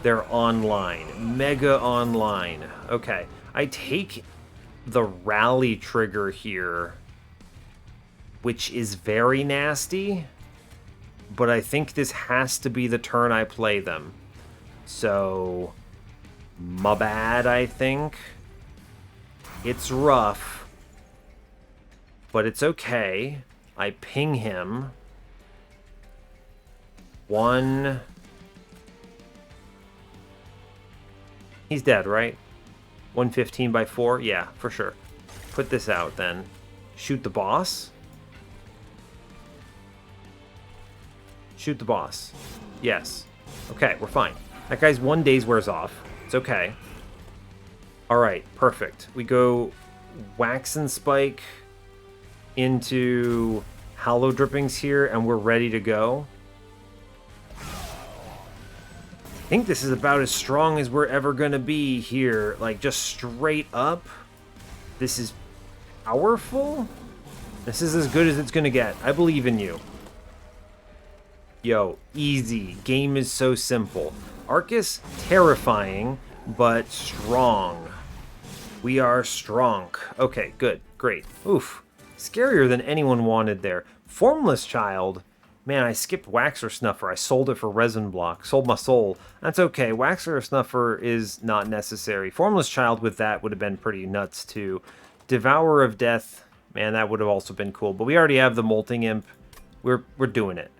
They're online. Mega online. Okay. I take the rally trigger here, which is very nasty. But I think this has to be the turn I play them. So, my bad, I think. It's rough, but it's okay. I ping him. 1. He's dead, right? 115 by 4? Yeah, for sure. Put this out then. Shoot the boss. Shoot the boss. Yes. Okay, we're fine. That guy's 1 day's wears off. It's okay. Alright, perfect. We go Wax and Spike into Hollow Drippings here, and we're ready to go. I think this is about as strong as we're ever going to be here. Like, just straight up. This is powerful. This is as good as it's going to get. I believe in you. Yo, easy. Game is so simple. Arcus, terrifying, but strong. We are strong. Okay, good. Great. Oof. Scarier than anyone wanted there. Formless Child. Man, I skipped Waxer Snuffer. I sold it for Resin Block. Sold my soul. That's okay. Waxer Snuffer is not necessary. Formless Child with that would have been pretty nuts, too. Devourer of Death. Man, that would have also been cool. But we already have the Molting Imp. We're doing it.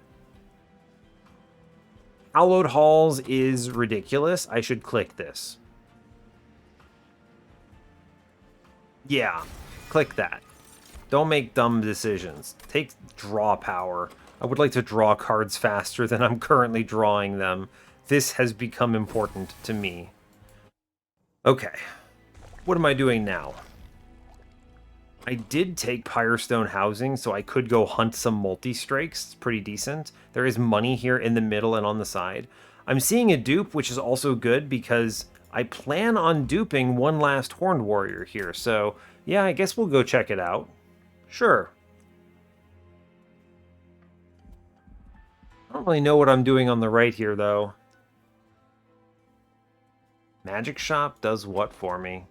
Hallowed Halls is ridiculous. I should click this. Yeah, click that. Don't make dumb decisions. Take draw power. I would like to draw cards faster than I'm currently drawing them. This has become important to me. Okay. What am I doing now? I did take Pyrestone Housing, so I could go hunt some multi-strikes. It's pretty decent. There is money here in the middle and on the side. I'm seeing a dupe, which is also good because I plan on duping one last Horned Warrior here. So, yeah, I guess we'll go check it out. Sure. I don't really know what I'm doing on the right here, though. Magic Shop does what for me?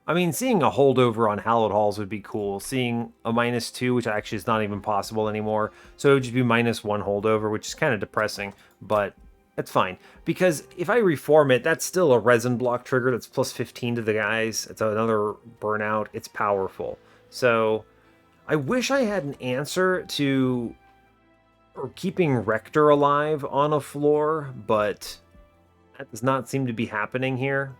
I mean, seeing a holdover on Hallowed Halls would be cool. Seeing a -2, which actually is not even possible anymore. So it would just be -1 holdover, which is kind of depressing, but it's fine. Because if I reform it, that's still a resin block trigger that's +15 to the guys. It's another burnout. It's powerful. So I wish I had an answer to keeping Rector alive on a floor, but that does not seem to be happening here.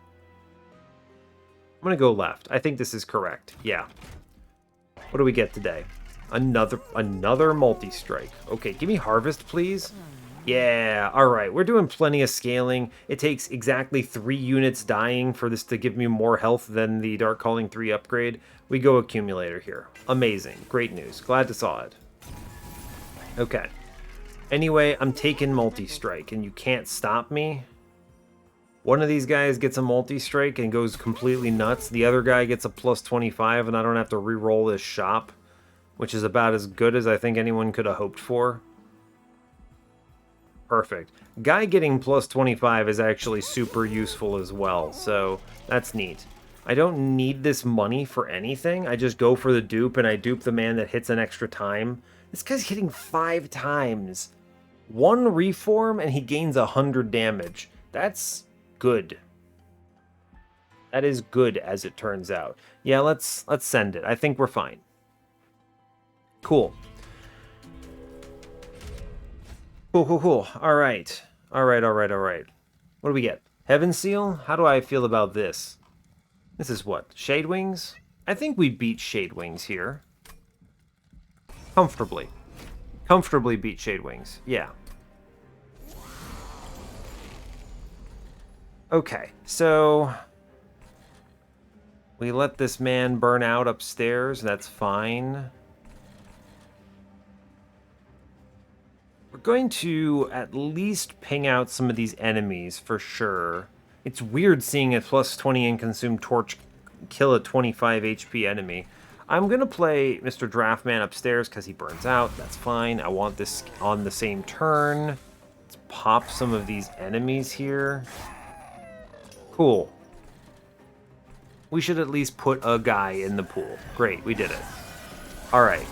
I'm going to go left. I think this is correct. Yeah. What do we get today? Another multi-strike. Okay, give me Harvest, please. Yeah, all right. We're doing plenty of scaling. It takes exactly 3 units dying for this to give me more health than the Dark Calling 3 upgrade. We go Accumulator here. Amazing. Great news. Glad to saw it. Okay. Anyway, I'm taking multi-strike, and you can't stop me. One of these guys gets a multi-strike and goes completely nuts. The other guy gets a +25, and I don't have to re-roll this shop, which is about as good as I think anyone could have hoped for. Perfect. Guy getting +25 is actually super useful as well, so that's neat. I don't need this money for anything. I just go for the dupe, and I dupe the man that hits an extra time. This guy's hitting 5 times. 1 reform, and he gains 100 damage. That's good. That is good, as it turns out. Yeah, let's send it. I think we're fine. Cool. Cool. All right. What do we get? Heaven Seal? How do I feel about this? This is what? Shade Wings? I think we beat Shade Wings here. Comfortably. Comfortably beat Shade Wings. Yeah. Okay, so we let this man burn out upstairs. That's fine. We're going to at least ping out some of these enemies for sure. It's weird seeing a +20 and consume torch kill a 25 HP enemy. I'm going to play Mr. Draftman upstairs because he burns out. That's fine. I want this on the same turn. Let's pop some of these enemies here. Cool. We should at least put a guy in the pool. Great, we did it. Alright.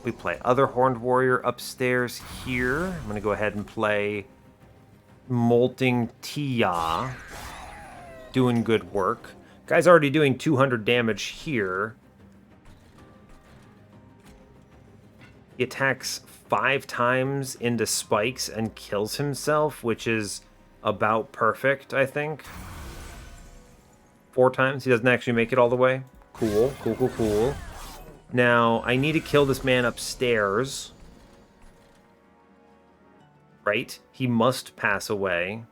We play other Horned Warrior upstairs here. I'm going to go ahead and play Molting Tia. Doing good work. Guy's already doing 200 damage here. He attacks 5 times into spikes and kills himself, which is about perfect, I think. 4 times. He doesn't actually make it all the way. Cool. Now, I need to kill this man upstairs. Right? He must pass away.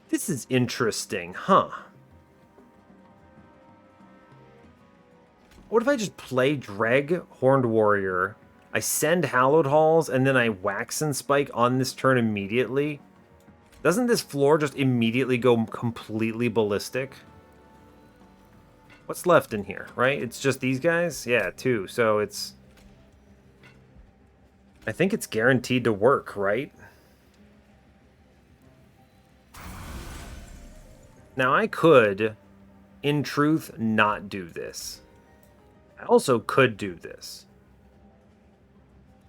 This is interesting, huh? What if I just play Dreg Horned Warrior, I send Hallowed Halls, and then I Wax and Spike on this turn immediately? Doesn't this floor just immediately go completely ballistic? What's left in here, right? It's just these guys? Yeah, 2. So it's... I think it's guaranteed to work, right? Now, I could, in truth, not do this. I also could do this.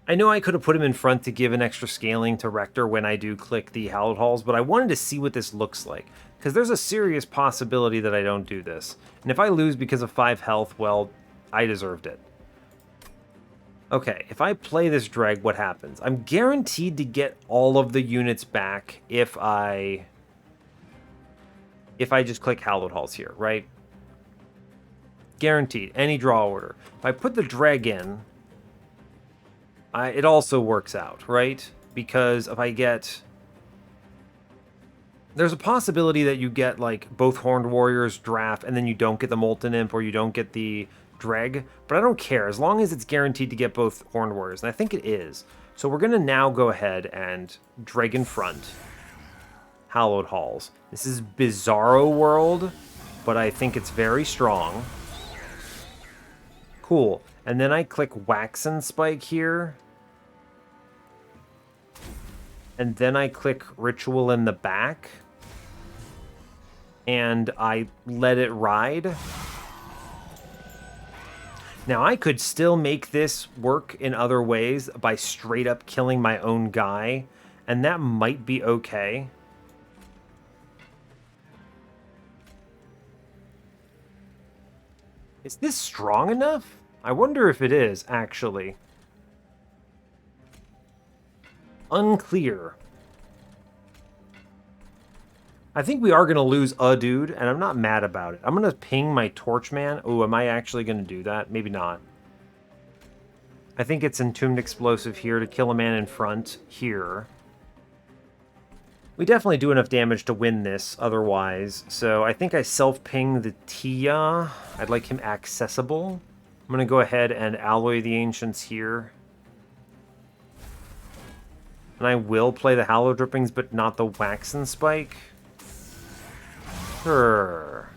I know I could have put him in front to give an extra scaling to Rector when I do click the Hallowed Halls, but I wanted to see what this looks like, because there's a serious possibility that I don't do this. And if I lose because of 5 health, well, I deserved it. Okay, if I play this Dreg, what happens? I'm guaranteed to get all of the units back if I just click Hallowed Halls here, right? Guaranteed. Any draw order. If I put the Dreg in, it also works out, right? Because if I get... There's a possibility that you get, like, both Horned Warriors draft, and then you don't get the Molten Imp, or you don't get the Dreg. But I don't care, as long as it's guaranteed to get both Horned Warriors, and I think it is. So we're going to now go ahead and Dreg in front. Hallowed Halls. This is Bizarro World, but I think it's very strong. Cool. And then I click Wax and Spike here. And then I click Ritual in the back. And I let it ride. Now, I could still make this work in other ways by straight up killing my own guy. And that might be okay. Is this strong enough? I wonder if it is, actually. Unclear. I think we are going to lose a dude, and I'm not mad about it. I'm going to ping my Torchman. Oh, am I actually going to do that? Maybe not. I think it's Entombed Explosive here to kill a man in front here. We definitely do enough damage to win this otherwise, so I think I self-ping the Tia. I'd like him accessible. I'm going to go ahead and Alloy the Ancients here. And I will play the Hallow Drippings, but not the Wax and Spike. Sure.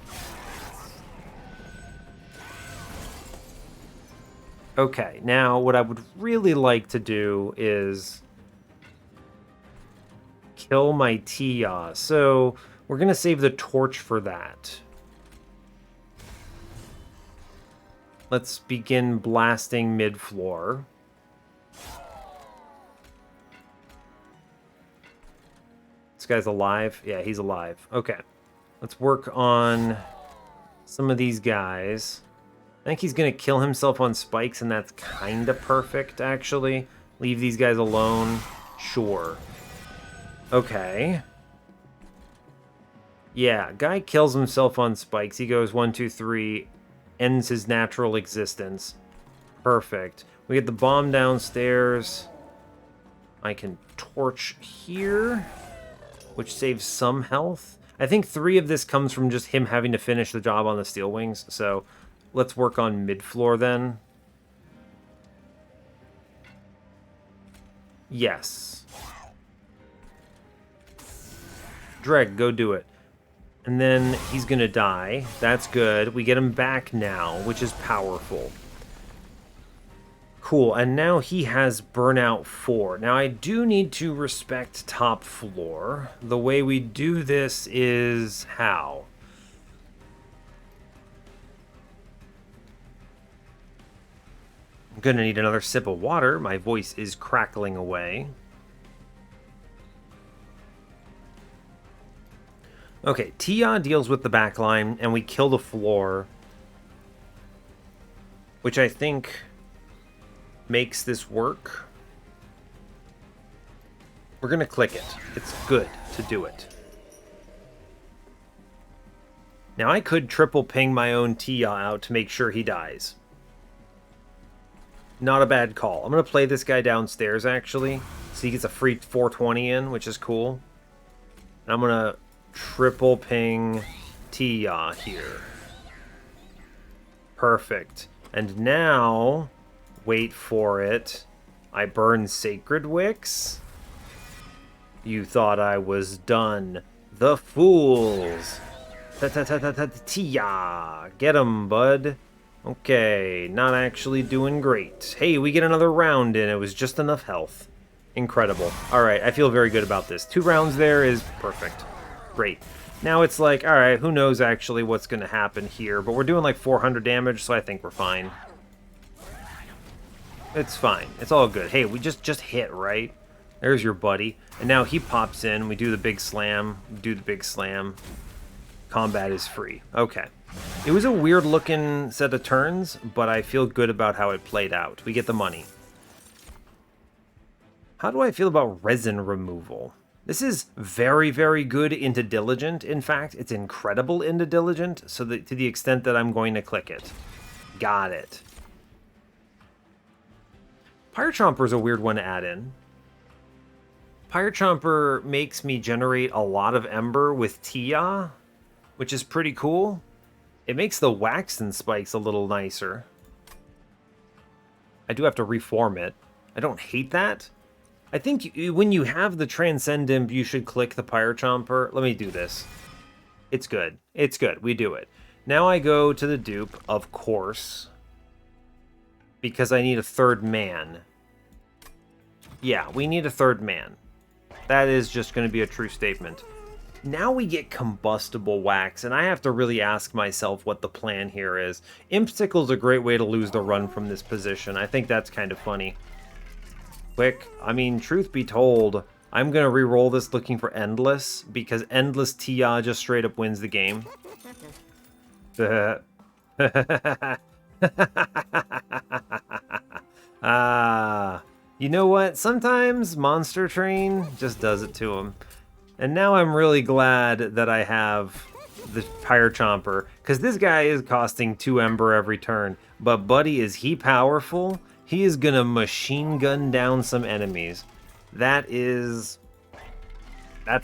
Okay, now what I would really like to do is kill my Tia. So we're going to save the torch for that. Let's begin blasting mid-floor. This guy's alive? Yeah, he's alive. Okay. Let's work on some of these guys. I think he's going to kill himself on spikes, and that's kind of perfect, actually. Leave these guys alone. Sure. Okay. Yeah, guy kills himself on spikes. He goes 1, 2, 3, ends his natural existence. Perfect. We get the bomb downstairs. I can torch here, which saves some health. I think 3 of this comes from just him having to finish the job on the Steel Wings, so let's work on mid-floor then. Yes. Dreg, go do it. And then he's going to die. That's good. We get him back now, which is powerful. Cool, and now he has Burnout 4. Now, I do need to respect top floor. The way we do this is how? I'm gonna need another sip of water. My voice is crackling away. Okay, Tia deals with the backline, and we kill the floor, which I think makes this work. We're gonna click it. It's good to do it. Now I could triple ping my own Tia out to make sure he dies. Not a bad call. I'm gonna play this guy downstairs actually, so he gets a free 420 in, which is cool. And I'm gonna triple ping Tia here. Perfect. And now, wait for it, I burn Sacred Wicks. You thought I was done. The fools. Tia. Get him, bud. Okay, not actually doing great. Hey, we get another round in. It was just enough health. Incredible. Alright, I feel very good about this. 2 rounds there is perfect. Great. Now it's like, alright, who knows actually what's going to happen here, but we're doing like 400 damage, so I think we're fine. It's fine. It's all good. Hey, we just hit, right? There's your buddy. And now he pops in. We do the big slam. Do the big slam. Combat is free. Okay. It was a weird looking set of turns, but I feel good about how it played out. We get the money. How do I feel about resin removal? This is very, very good into Diligent. In fact, it's incredible into Diligent, so that to the extent that I'm going to click it. Got it. Pyre Chomper is a weird one to add in. Pyre Chomper makes me generate a lot of Ember with Tia, which is pretty cool. It makes the Waxen spikes a little nicer. I do have to reform it. I don't hate that. I think when you have the Transcendimp, you should click the Pyre Chomper. Let me do this. It's good. It's good. We do it. Now I go to the dupe, of course, because I need a third man. Yeah, we need a third man. That is just going to be a true statement. Now we get combustible wax, and I have to really ask myself what the plan here is. Impsicle is a great way to lose the run from this position. I think that's kind of funny. Quick, I mean, truth be told, I'm going to re-roll this looking for Endless, because Endless Tia just straight up wins the game. You know what? Sometimes Monster Train just does it to him. And now I'm really glad that I have the Pyre Chomper, because this guy is costing 2 Ember every turn. But buddy, is he powerful? He is gonna machine gun down some enemies. That's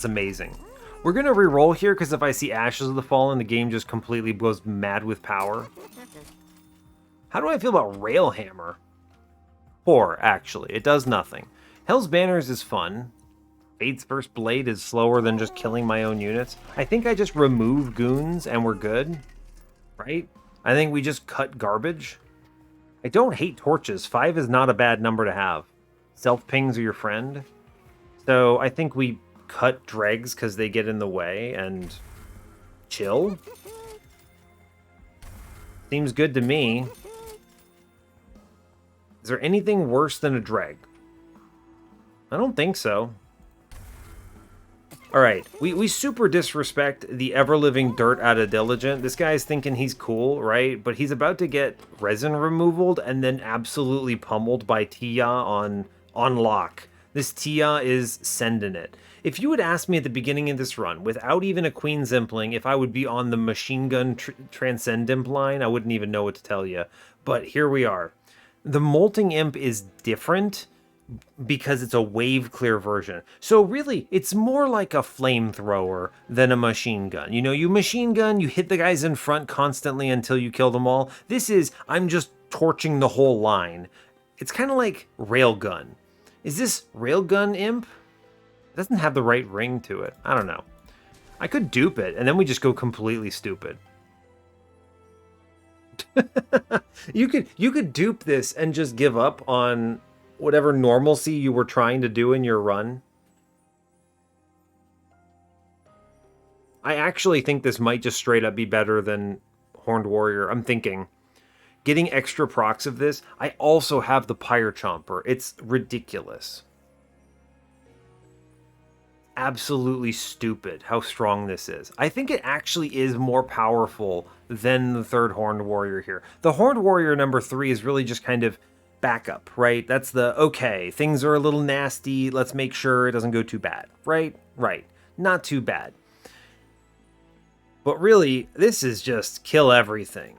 amazing. We're gonna re-roll here, because if I see Ashes of the Fallen, the game just completely goes mad with power. How do I feel about Railhammer? Poor, actually. It does nothing. Hell's Banners is fun. Fate's First Blade is slower than just killing my own units. I think I just remove goons and we're good. Right? I think we just cut garbage. I don't hate torches. 5 is not a bad number to have. Self-pings are your friend. So I think we cut dregs because they get in the way and chill. Seems good to me. Is there anything worse than a dreg? I don't think so. Alright, we super disrespect the ever-living dirt out of Diligent. This guy's thinking he's cool, right? But he's about to get resin removaled and then absolutely pummeled by Tia on lock. This Tia is sending it. If you had asked me at the beginning of this run, without even a Queen Zimpling, if I would be on the Machine Gun Transcendimp line, I wouldn't even know what to tell you. But here we are. The Molting Imp is different because it's a wave clear version. So really, it's more like a flamethrower than a machine gun. You know, you machine gun, you hit the guys in front constantly until you kill them all. This is, I'm just torching the whole line. It's kind of like Railgun. Is this Railgun Imp? It doesn't have the right ring to it. I don't know. I could dupe it, and then we just go completely stupid. You could dupe this and just give up on whatever normalcy you were trying to do in your run. I actually think this might just straight up be better than Horned Warrior. I'm thinking. Getting extra procs of this, I also have the Pyre Chomper. It's ridiculous. Absolutely stupid how strong this is. I think it actually is more powerful than the third Horned Warrior here. The Horned Warrior number 3 is really just kind of backup, right? That's the, okay, things are a little nasty, let's make sure it doesn't go too bad, right? Right. Not too bad. But really, this is just kill everything.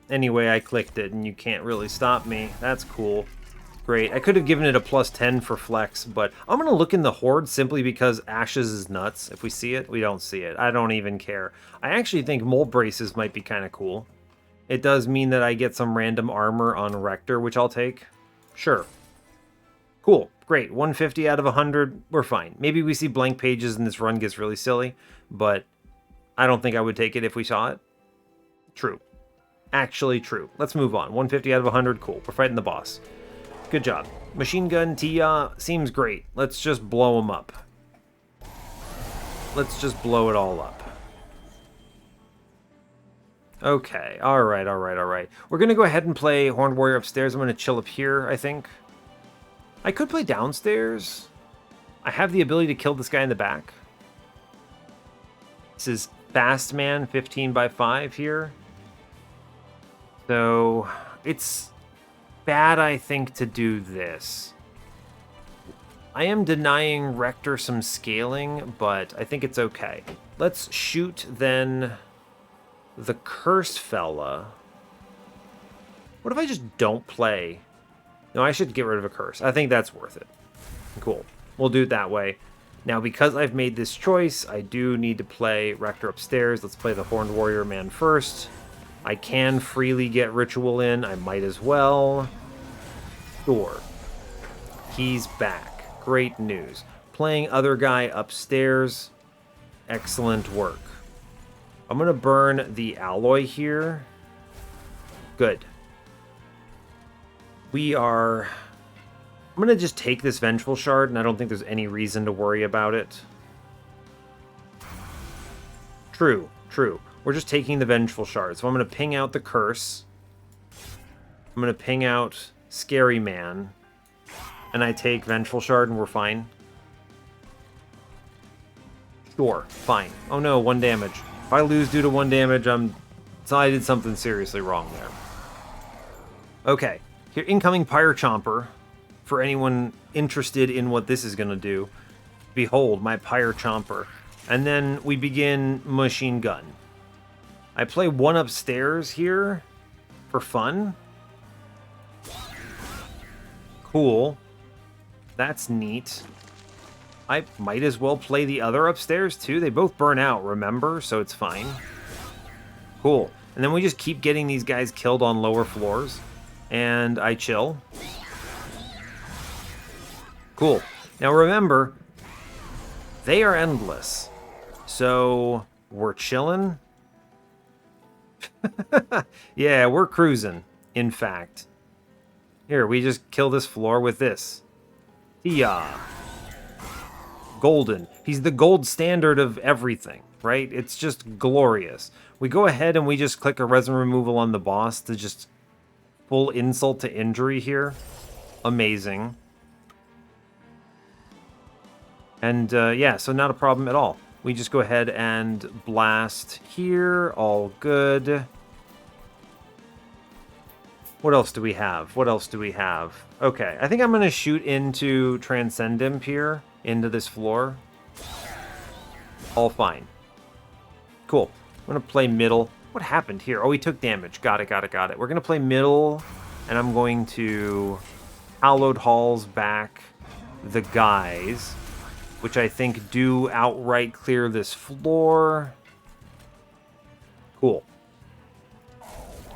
Anyway, I clicked it and you can't really stop me. That's cool. Great. I could have given it a +10 for flex, but I'm going to look in the Horde simply because Ashes is nuts. If we see it, we don't see it. I don't even care. I actually think Mold Braces might be kind of cool. It does mean that I get some random armor on Rector, which I'll take. Sure. Cool. Great. 150 out of 100. We're fine. Maybe we see blank pages and this run gets really silly, but I don't think I would take it if we saw it. True. Actually true. Let's move on. 150 out of 100. Cool. We're fighting the boss. Good job. Machine Gun Tia seems great. Let's just blow him up. Let's just blow it all up. Okay, alright, alright, alright. We're gonna go ahead and play Horned Warrior upstairs. I'm gonna chill up here, I think. I could play downstairs. I have the ability to kill this guy in the back. This is Fast Man 15 by 5 here. So it's bad, I think, to do this. I am denying Rector some scaling, but I think it's okay. Let's shoot then the Cursed fella. What if I just don't play? No, I should get rid of a curse. I think that's worth it. Cool. We'll do it that way. Now, because I've made this choice, I do need to play Rector upstairs. Let's play the Horned Warrior man first. I can freely get Ritual in. I might as well. Sure. He's back. Great news. Playing other guy upstairs. Excellent work. I'm going to burn the alloy here. Good. We are... I'm going to just take this Vengeful Shard, and I don't think there's any reason to worry about it. True, true. We're just taking the Vengeful Shard. So I'm going to ping out the Curse. I'm going to ping out Scary Man. And I take Vengeful Shard, and we're fine. Sure, fine. Oh no, 1 damage. If I lose due to 1 damage, so I did something seriously wrong there. Okay, here, incoming Pyre Chomper. For anyone interested in what this is going to do, behold, my Pyre Chomper. And then we begin Machine Gun. I play 1 upstairs here for fun. Cool. That's neat. I might as well play the other upstairs too. They both burn out, remember? So it's fine. Cool. And then we just keep getting these guys killed on lower floors. And I chill. Cool. Now remember, they are endless. So we're chilling. Yeah, we're cruising, in fact. Here, we just kill this floor with this. Yeah. Golden. He's the gold standard of everything, right? It's just glorious. We go ahead and we just click a resin removal on the boss to just full insult to injury here. Amazing. And yeah, so not a problem at all. We just go ahead and blast here. All good. What else do we have? What else do we have? Okay, I think I'm going to shoot into Transcendimp here, into this floor. All fine. Cool. I'm going to play middle. What happened here? Oh, he took damage. Got it, got it, got it. We're going to play middle, and I'm going to Hallowed Halls back the guys, which I think do outright clear this floor. Cool.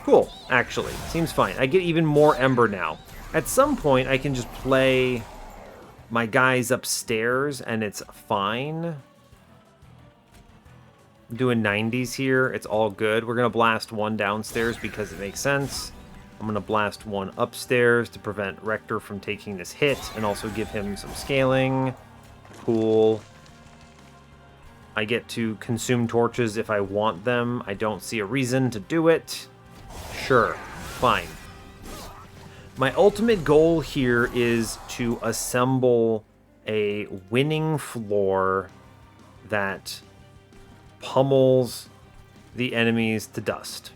Cool, actually. Seems fine. I get even more Ember now. At some point, I can just play my guys upstairs, and it's fine. I'm doing 90s here. It's all good. We're going to blast 1 downstairs because it makes sense. I'm going to blast 1 upstairs to prevent Rector from taking this hit and also give him some scaling. Cool. I get to consume torches if I want them. I don't see a reason to do it. Sure, fine. My ultimate goal here is to assemble a winning floor that pummels the enemies to dust.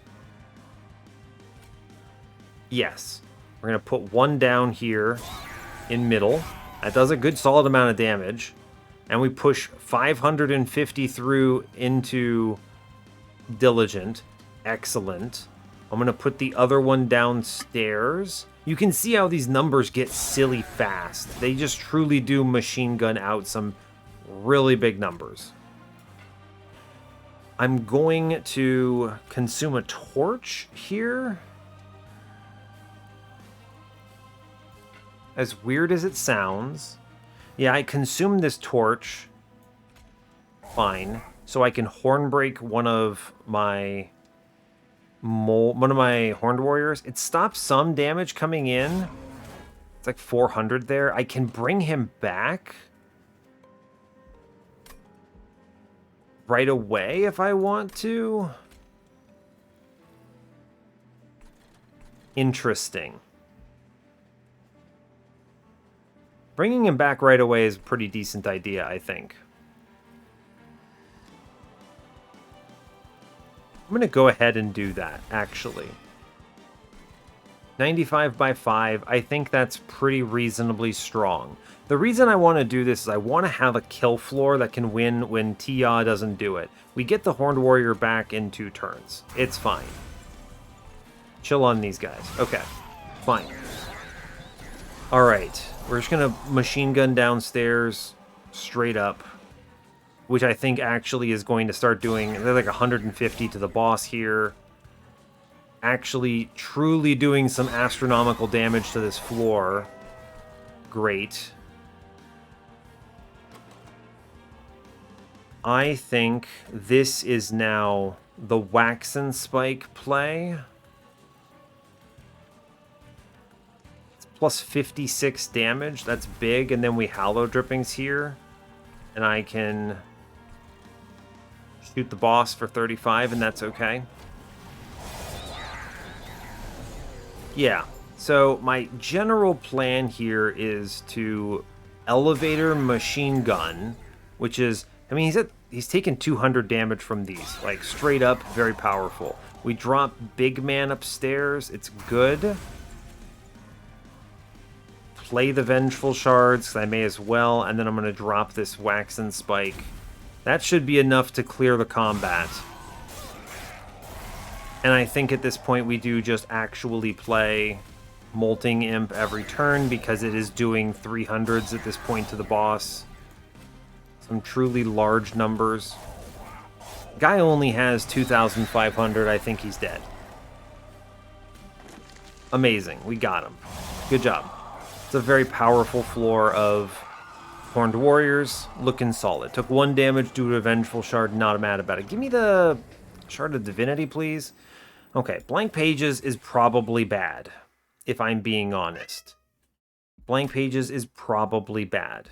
Yes, we're going to put 1 down here in middle. That does a good solid amount of damage. And we push 550 through into Diligent. Excellent. I'm going to put the other one downstairs. You can see how these numbers get silly fast. They just truly do machine gun out some really big numbers. I'm going to consume a torch here. As weird as it sounds. Yeah, I consume this torch. Fine. So I can Hornbreak one of my Horned Warriors. It stops some damage coming in. It's like 400 there. I can bring him back right away if I want to. Interesting. Bringing him back right away is a pretty decent idea, I think. I'm going to go ahead and do that, actually. 95 by 5, I think that's pretty reasonably strong. The reason I want to do this is I want to have a kill floor that can win when Tia doesn't do it. We get the Horned Warrior back in 2 turns. It's fine. Chill on these guys. Okay, fine. Alright, we're just going to machine gun downstairs, straight up. Which I think actually is going to start doing... They're like 150 to the boss here. Actually, truly doing some astronomical damage to this floor. Great. I think this is now the Wax and Spike play. It's plus 56 damage. That's big. And then we Hallow Drippings here. And I can shoot the boss for 35, and that's okay. Yeah, so my general plan here is to elevator machine gun, which is, I mean, he's taken 200 damage from these, like straight up, very powerful. We drop Big Man upstairs, it's good. Play the Vengeful Shards, 'cause I may as well, and then I'm going to drop this Wax and Spike. That should be enough to clear the combat. And I think at this point we do just actually play Molting Imp every turn because it is doing 300s at this point to the boss. Some truly large numbers. Guy only has 2,500. I think he's dead. Amazing. We got him. Good job. It's a very powerful floor of Horned Warriors, looking solid. Took 1 damage due to a Vengeful Shard, not mad about it. Give me the Shard of Divinity, please. Okay, Blank Pages is probably bad, if I'm being honest. Blank Pages is probably bad.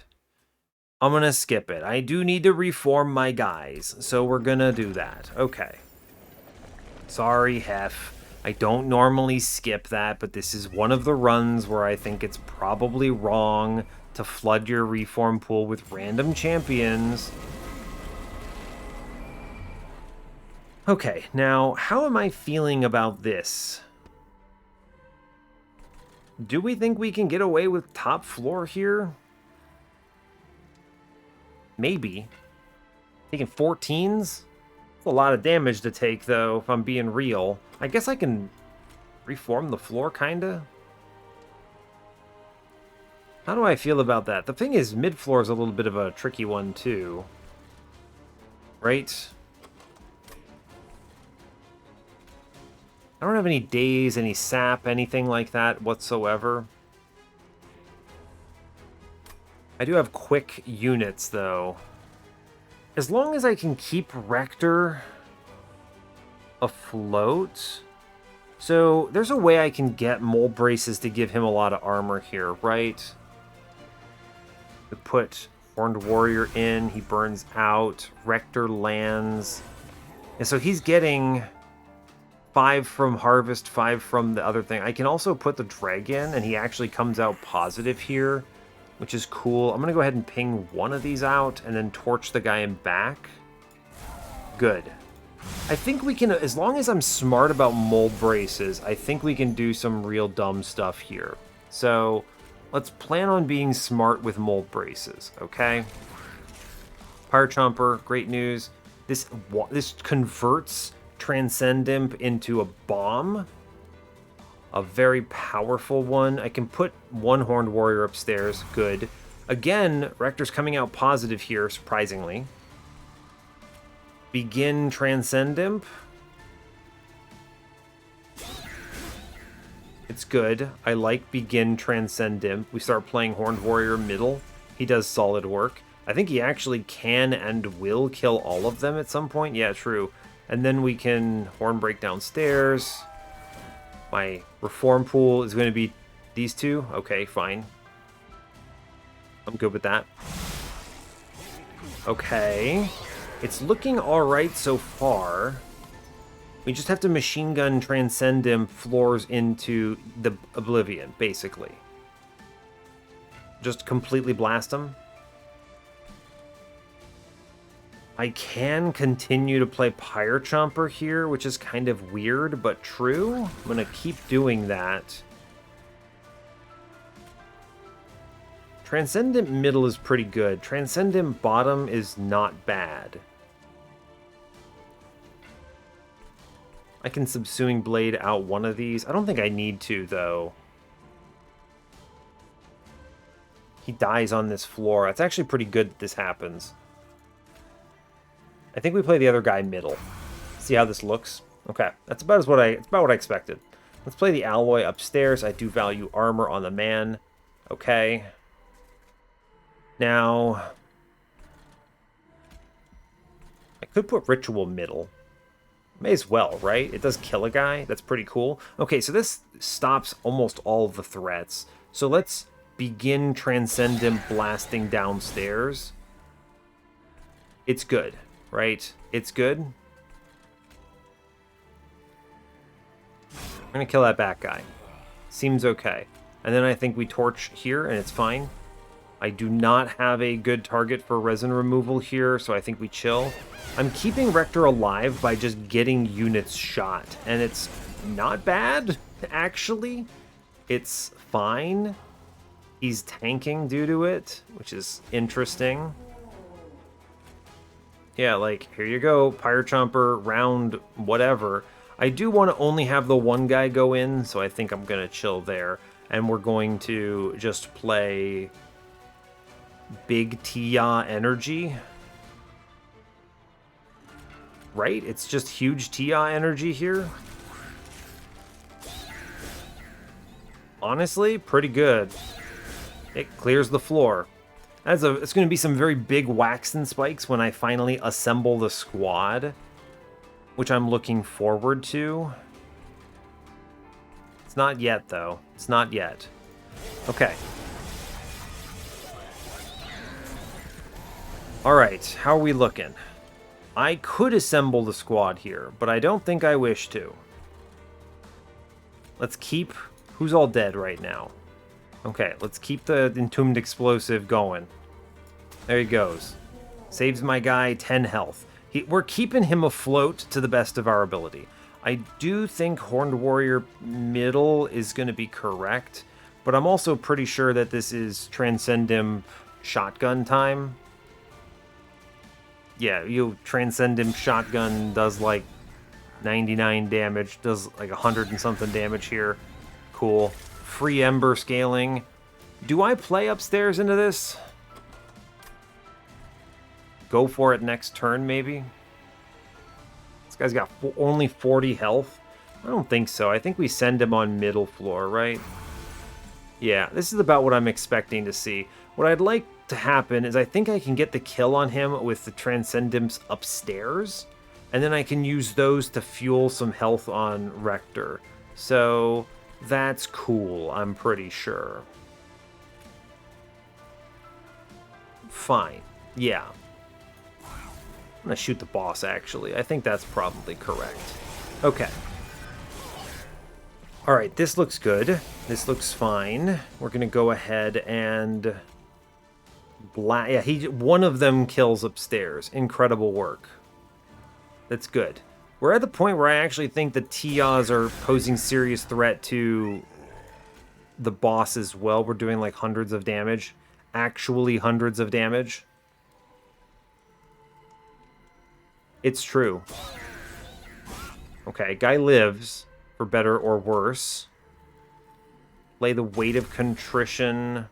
I'm gonna skip it. I do need to reform my guys, so we're gonna do that. Okay. Sorry, Hef. I don't normally skip that, but this is one of the runs where I think it's probably wrong to flood your reform pool with random champions. Okay, now, how am I feeling about this? Do we think we can get away with top floor here? Maybe. Taking 14s? That's a lot of damage to take, though, if I'm being real. I guess I can reform the floor, kinda? How do I feel about that? The thing is, mid-floor is a little bit of a tricky one, too. Right? I don't have any daze, any sap, anything like that whatsoever. I do have quick units, though. As long as I can keep Rector afloat... So, there's a way I can get Mold Braces to give him a lot of armor here, right? To put Horned Warrior in, he burns out, Rector lands. And so he's getting 5 from Harvest, 5 from the other thing. I can also put the Dragon, and he actually comes out positive here, which is cool. I'm going to go ahead and ping one of these out, and then torch the guy in back. Good. I think we can, as long as I'm smart about Mold Braces, I think we can do some real dumb stuff here. So, let's plan on being smart with Mold Braces, okay? Pyre Chomper, great news. This converts Transcendimp into a bomb. A very powerful one. I can put 1 Horned Warrior upstairs. Good. Again, Rector's coming out positive here, surprisingly. Begin Transcendimp. It's good. I like Begin Transcendimp. We start playing Horned Warrior middle. He does solid work. I think he actually can and will kill all of them at some point. Yeah, true. And then we can Horn Break downstairs. My reform pool is going to be these two. Okay, fine. I'm good with that. Okay. It's looking alright so far. We just have to Machine Gun Transcendimp floors into the Oblivion, basically. Just completely blast them. I can continue to play Pyre Chomper here, which is kind of weird, but true. I'm going to keep doing that. Transcendent middle is pretty good. Transcendent bottom is not bad. I can Subsuing Blade out one of these. I don't think I need to, though. He dies on this floor. It's actually pretty good that this happens. I think we play the other guy middle. See how this looks? Okay, that's about what I expected. Let's play the alloy upstairs. I do value armor on the man. Okay. Now, I could put ritual middle. May as well, right? It does kill a guy. That's pretty cool. Okay, so this stops almost all of the threats. So let's begin Transcendent blasting downstairs. It's good, right? It's good. I'm going to kill that bat guy. Seems okay. And then I think we torch here, and it's fine. I do not have a good target for resin removal here, so I think we chill. I'm keeping Rector alive by just getting units shot, and it's not bad, actually. It's fine. He's tanking due to it, which is interesting. Yeah, like, here you go, Pyre Chomper, round, whatever. I do want to only have the one guy go in, so I think I'm going to chill there. And we're going to just play Big Tia Energy. Right? It's just huge Tia Energy here. Honestly, pretty good. It clears the floor. It's going to be some very big Waxen spikes when I finally assemble the squad, which I'm looking forward to. It's not yet, though. It's not yet. Okay. Alright, how are we looking? I could assemble the squad here, but I don't think I wish to. Let's keep... Who's all dead right now? Okay, let's keep the Entombed Explosive going. There he goes. Saves my guy 10 health. We're keeping him afloat to the best of our ability. I do think Horned Warrior middle is going to be correct, but I'm also pretty sure that this is Transcendimp shotgun time. Yeah, Transcendimp shotgun does like 99 damage, does like 100 and something damage here. Cool. Free Ember scaling. Do I play upstairs into this? Go for it next turn, maybe? This guy's got only 40 health. I don't think so. I think we send him on middle floor, right? Yeah, this is about what I'm expecting to see. What I'd like to happen is I think I can get the kill on him with the Transcendimps upstairs, and then I can use those to fuel some health on Rector. So that's cool, I'm pretty sure. Fine. Yeah. I'm going to shoot the boss, actually. I think that's probably correct. Okay. Alright, this looks good. This looks fine. We're going to go ahead and... Yeah, one of them kills upstairs. Incredible work. That's good. We're at the point where I actually think the Tias are posing serious threat to the boss as well. We're doing like hundreds of damage. Actually hundreds of damage. It's true. Okay, guy lives, for better or worse. Lay the weight of contrition.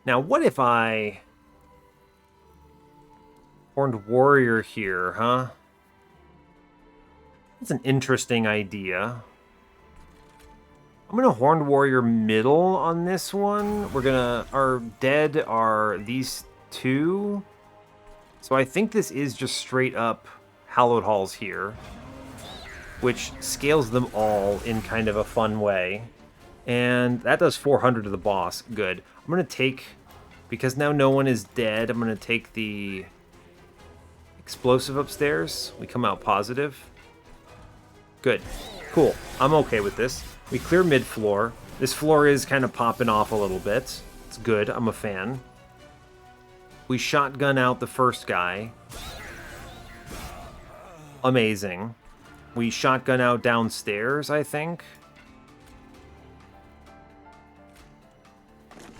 Now, what if I... Horned Warrior here, huh? That's an interesting idea. I'm gonna Horned Warrior middle on this one. We're gonna... Our dead are these two. So I think this is just straight up Hallowed Halls here, which scales them all in kind of a fun way. And that does 400 to the boss. Good. I'm going to take, because now no one is dead, I'm going to take the explosive upstairs. We come out positive. Good. Cool. I'm okay with this. We clear mid-floor. This floor is kind of popping off a little bit. It's good. I'm a fan. We shotgun out the first guy. Amazing. We shotgun out downstairs, I think.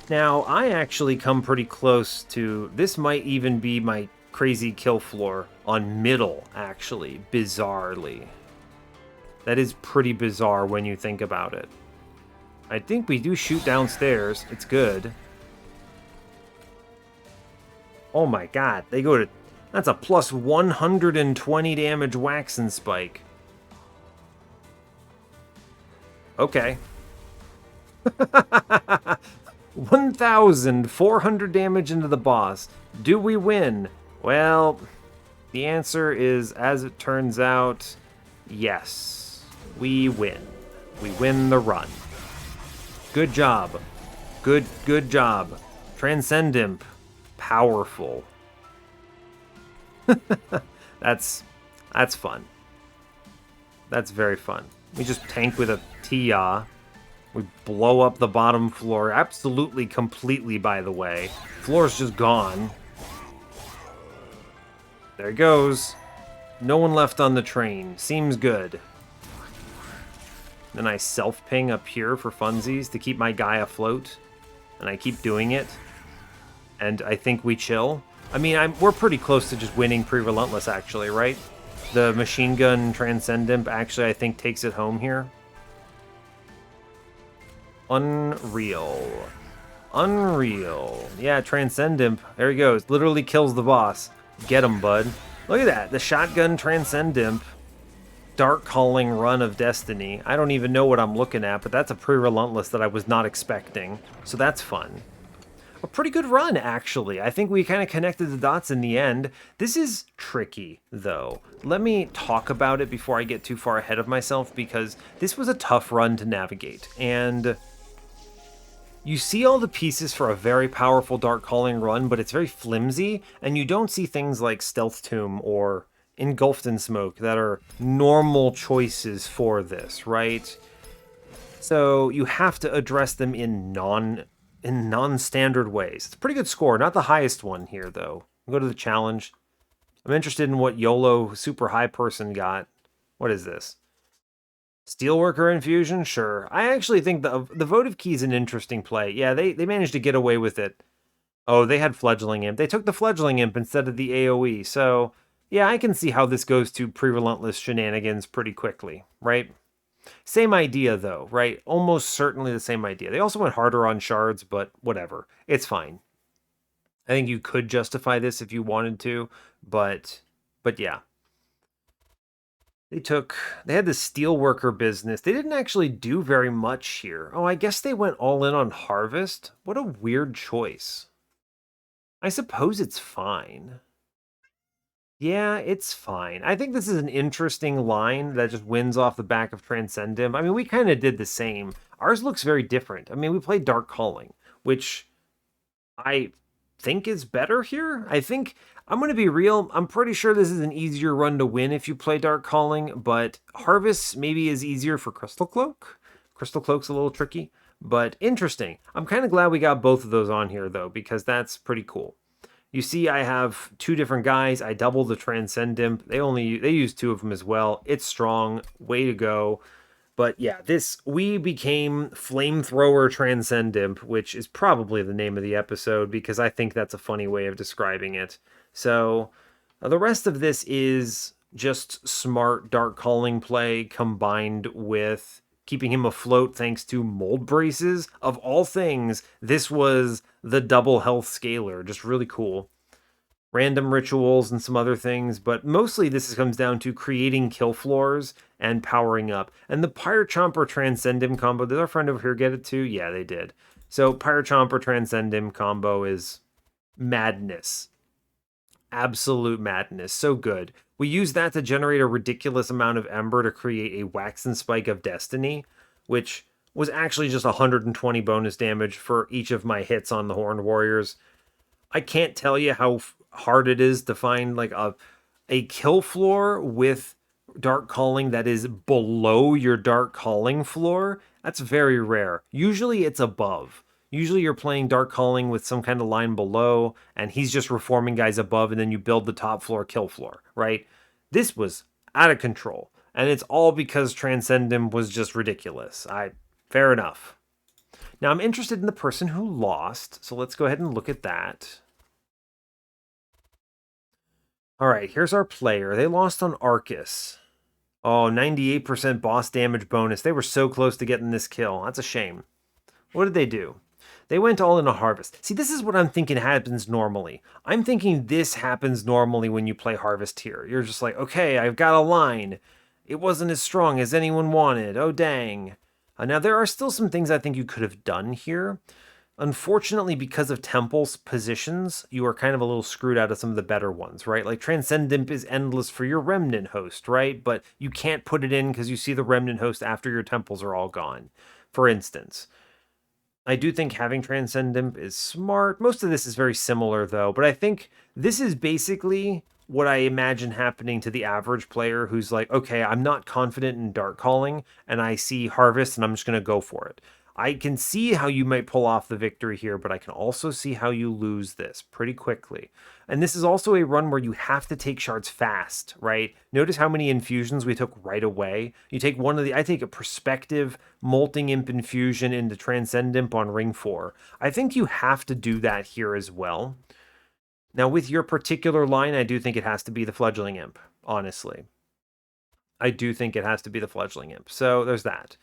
Now, I actually come pretty close to... This might even be my crazy kill floor on middle, actually, bizarrely. That is pretty bizarre when you think about it. I think we do shoot downstairs. It's good. Oh my god, they go to... That's a plus 120 damage wax and spike. Okay. 1,400 damage into the boss. Do we win? Well, the answer is, as it turns out, yes. We win. We win the run. Good job. Good job. Transcendimp. Powerful. That's fun. That's very fun. We just tank with a Tia. We blow up the bottom floor. Absolutely, completely, by the way. Floor's just gone. There it goes. No one left on the train. Seems good. Then I self-ping up here for funsies to keep my guy afloat. And I keep doing it. And I think we chill. I mean, we're pretty close to just winning pre-relentless, actually, right? The Machine Gun Transcendimp actually, I think, takes it home here. Unreal. Unreal. Yeah, Transcendimp. There he goes. Literally kills the boss. Get him, bud. Look at that. The Shotgun Transcendimp. Dark Calling run of Destiny. I don't even know what I'm looking at, but that's a pre-relentless that I was not expecting. So that's fun. A pretty good run, actually. I think we kind of connected the dots in the end. This is tricky, though. Let me talk about it before I get too far ahead of myself, because this was a tough run to navigate. And you see all the pieces for a very powerful Dark Calling run, but it's very flimsy, and you don't see things like Stealth Tomb or Engulfed in Smoke that are normal choices for this, right? So you have to address them in non-standard ways. It's a pretty good score. Not the highest one here, though. I'll go to the challenge. I'm interested in what YOLO super high person got. What is this? Steelworker Infusion? Sure. I actually think the votive key is an interesting play. Yeah, they managed to get away with it. Oh, they had Fledgling Imp. They took the Fledgling Imp instead of the AoE. So, yeah, I can see how this goes to pre-relentless shenanigans pretty quickly, right? Same idea, though, right? Almost certainly the same idea. They also went harder on shards, but whatever. It's fine. I think you could justify this if you wanted to, but yeah. They had the Steelworker business. They didn't actually do very much here. Oh, I guess they went all in on Harvest. What a weird choice. I suppose it's fine. Yeah, it's fine. I think this is an interesting line that just wins off the back of Transcendimp. I mean, we kind of did the same. Ours looks very different. I mean, we played Dark Calling, which I think is better here. I think, I'm going to be real, I'm pretty sure this is an easier run to win if you play Dark Calling, but Harvest maybe is easier for Crystal Cloak. Crystal Cloak's a little tricky, but interesting. I'm kind of glad we got both of those on here, though, because that's pretty cool. You see I have two different guys. I doubled the Transcendimp. They use two of them as well. It's strong. Way to go. But yeah, we became Flamethrower Transcendimp, which is probably the name of the episode because I think that's a funny way of describing it. So the rest of this is just smart Dark Calling play combined with keeping him afloat thanks to mold braces. Of all things, this was the double health scaler. Just really cool. Random rituals and some other things, but mostly this comes down to creating kill floors and powering up. And the Pyre Chomper Transcendimp combo, did our friend over here get it too? Yeah, they did. So Pyre Chomper Transcendimp combo is madness. Absolute madness. So good. We used that to generate a ridiculous amount of Ember to create a Wax and Spike of Destiny, which was actually just 120 bonus damage for each of my hits on the Horned Warriors. I can't tell you how hard it is to find like a kill floor with dark calling that is below your dark calling floor, that's very rare. Usually it's above. Usually you're playing dark calling with some kind of line below, and he's just reforming guys above, and then you build the top floor kill floor, right? This was out of control, and it's all because Transcendimp was just ridiculous. Fair enough. Now I'm interested in the person who lost, so let's go ahead and look at that. All right, here's our player. They lost on Arcus. Oh, 98% boss damage bonus. They were so close to getting this kill. That's a shame. What did they do? They went all in a Harvest. See, this is what I'm thinking happens normally. I'm thinking this happens normally when you play Harvest here. You're just like, okay, I've got a line. It wasn't as strong as anyone wanted. Oh, dang. Now, there are still some things I think you could have done here. Unfortunately, because of Temple's positions, you are kind of a little screwed out of some of the better ones, right? Like Transcendimp is endless for your Remnant host, right? But you can't put it in because you see the Remnant host after your temples are all gone, for instance. I do think having Transcendimp is smart. Most of this is very similar, though, but I think this is basically what I imagine happening to the average player who's like, okay, I'm not confident in Dark Calling, and I see Harvest, and I'm just going to go for it. I can see how you might pull off the victory here, but I can also see how you lose this pretty quickly. And this is also a run where you have to take shards fast, right? Notice how many infusions we took right away. You take I take a Perspective Molting Imp infusion into Transcendimp on ring 4. I think you have to do that here as well. Now, with your particular line, I do think it has to be the Fledgling Imp, honestly. I do think it has to be the Fledgling Imp. So there's that.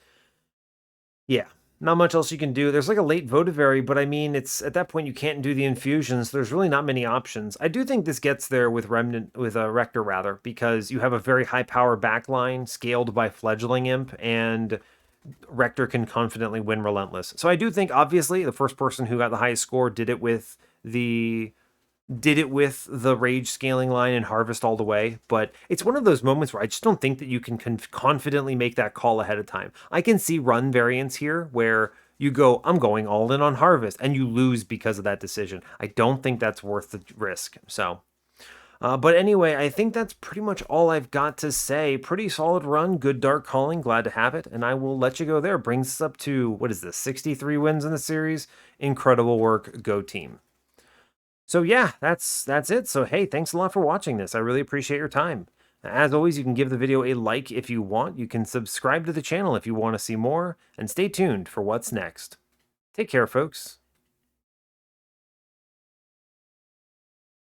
Yeah. Not much else you can do. There's like a late Votivary, but I mean, it's at that point you can't do the infusions. There's really not many options. I do think this gets there with Rector rather, because you have a very high power backline scaled by Fledgling Imp, and Rector can confidently win Relentless. So I do think obviously the first person who got the highest score did it with the rage scaling line and Harvest all the way, but it's one of those moments where I just don't think that you can confidently make that call ahead of time. I can see run variants here where you go, I'm going all in on Harvest, and you lose because of that decision. I don't think that's worth the risk. So, but anyway, I think that's pretty much all I've got to say. Pretty solid run, good Dark Calling, glad to have it, and I will let you go there. Brings us up to, what is this, 63 wins in the series? Incredible work, go team. So yeah, that's it. So hey, thanks a lot for watching this. I really appreciate your time. As always, you can give the video a like if you want. You can subscribe to the channel if you want to see more, and stay tuned for what's next. Take care, folks.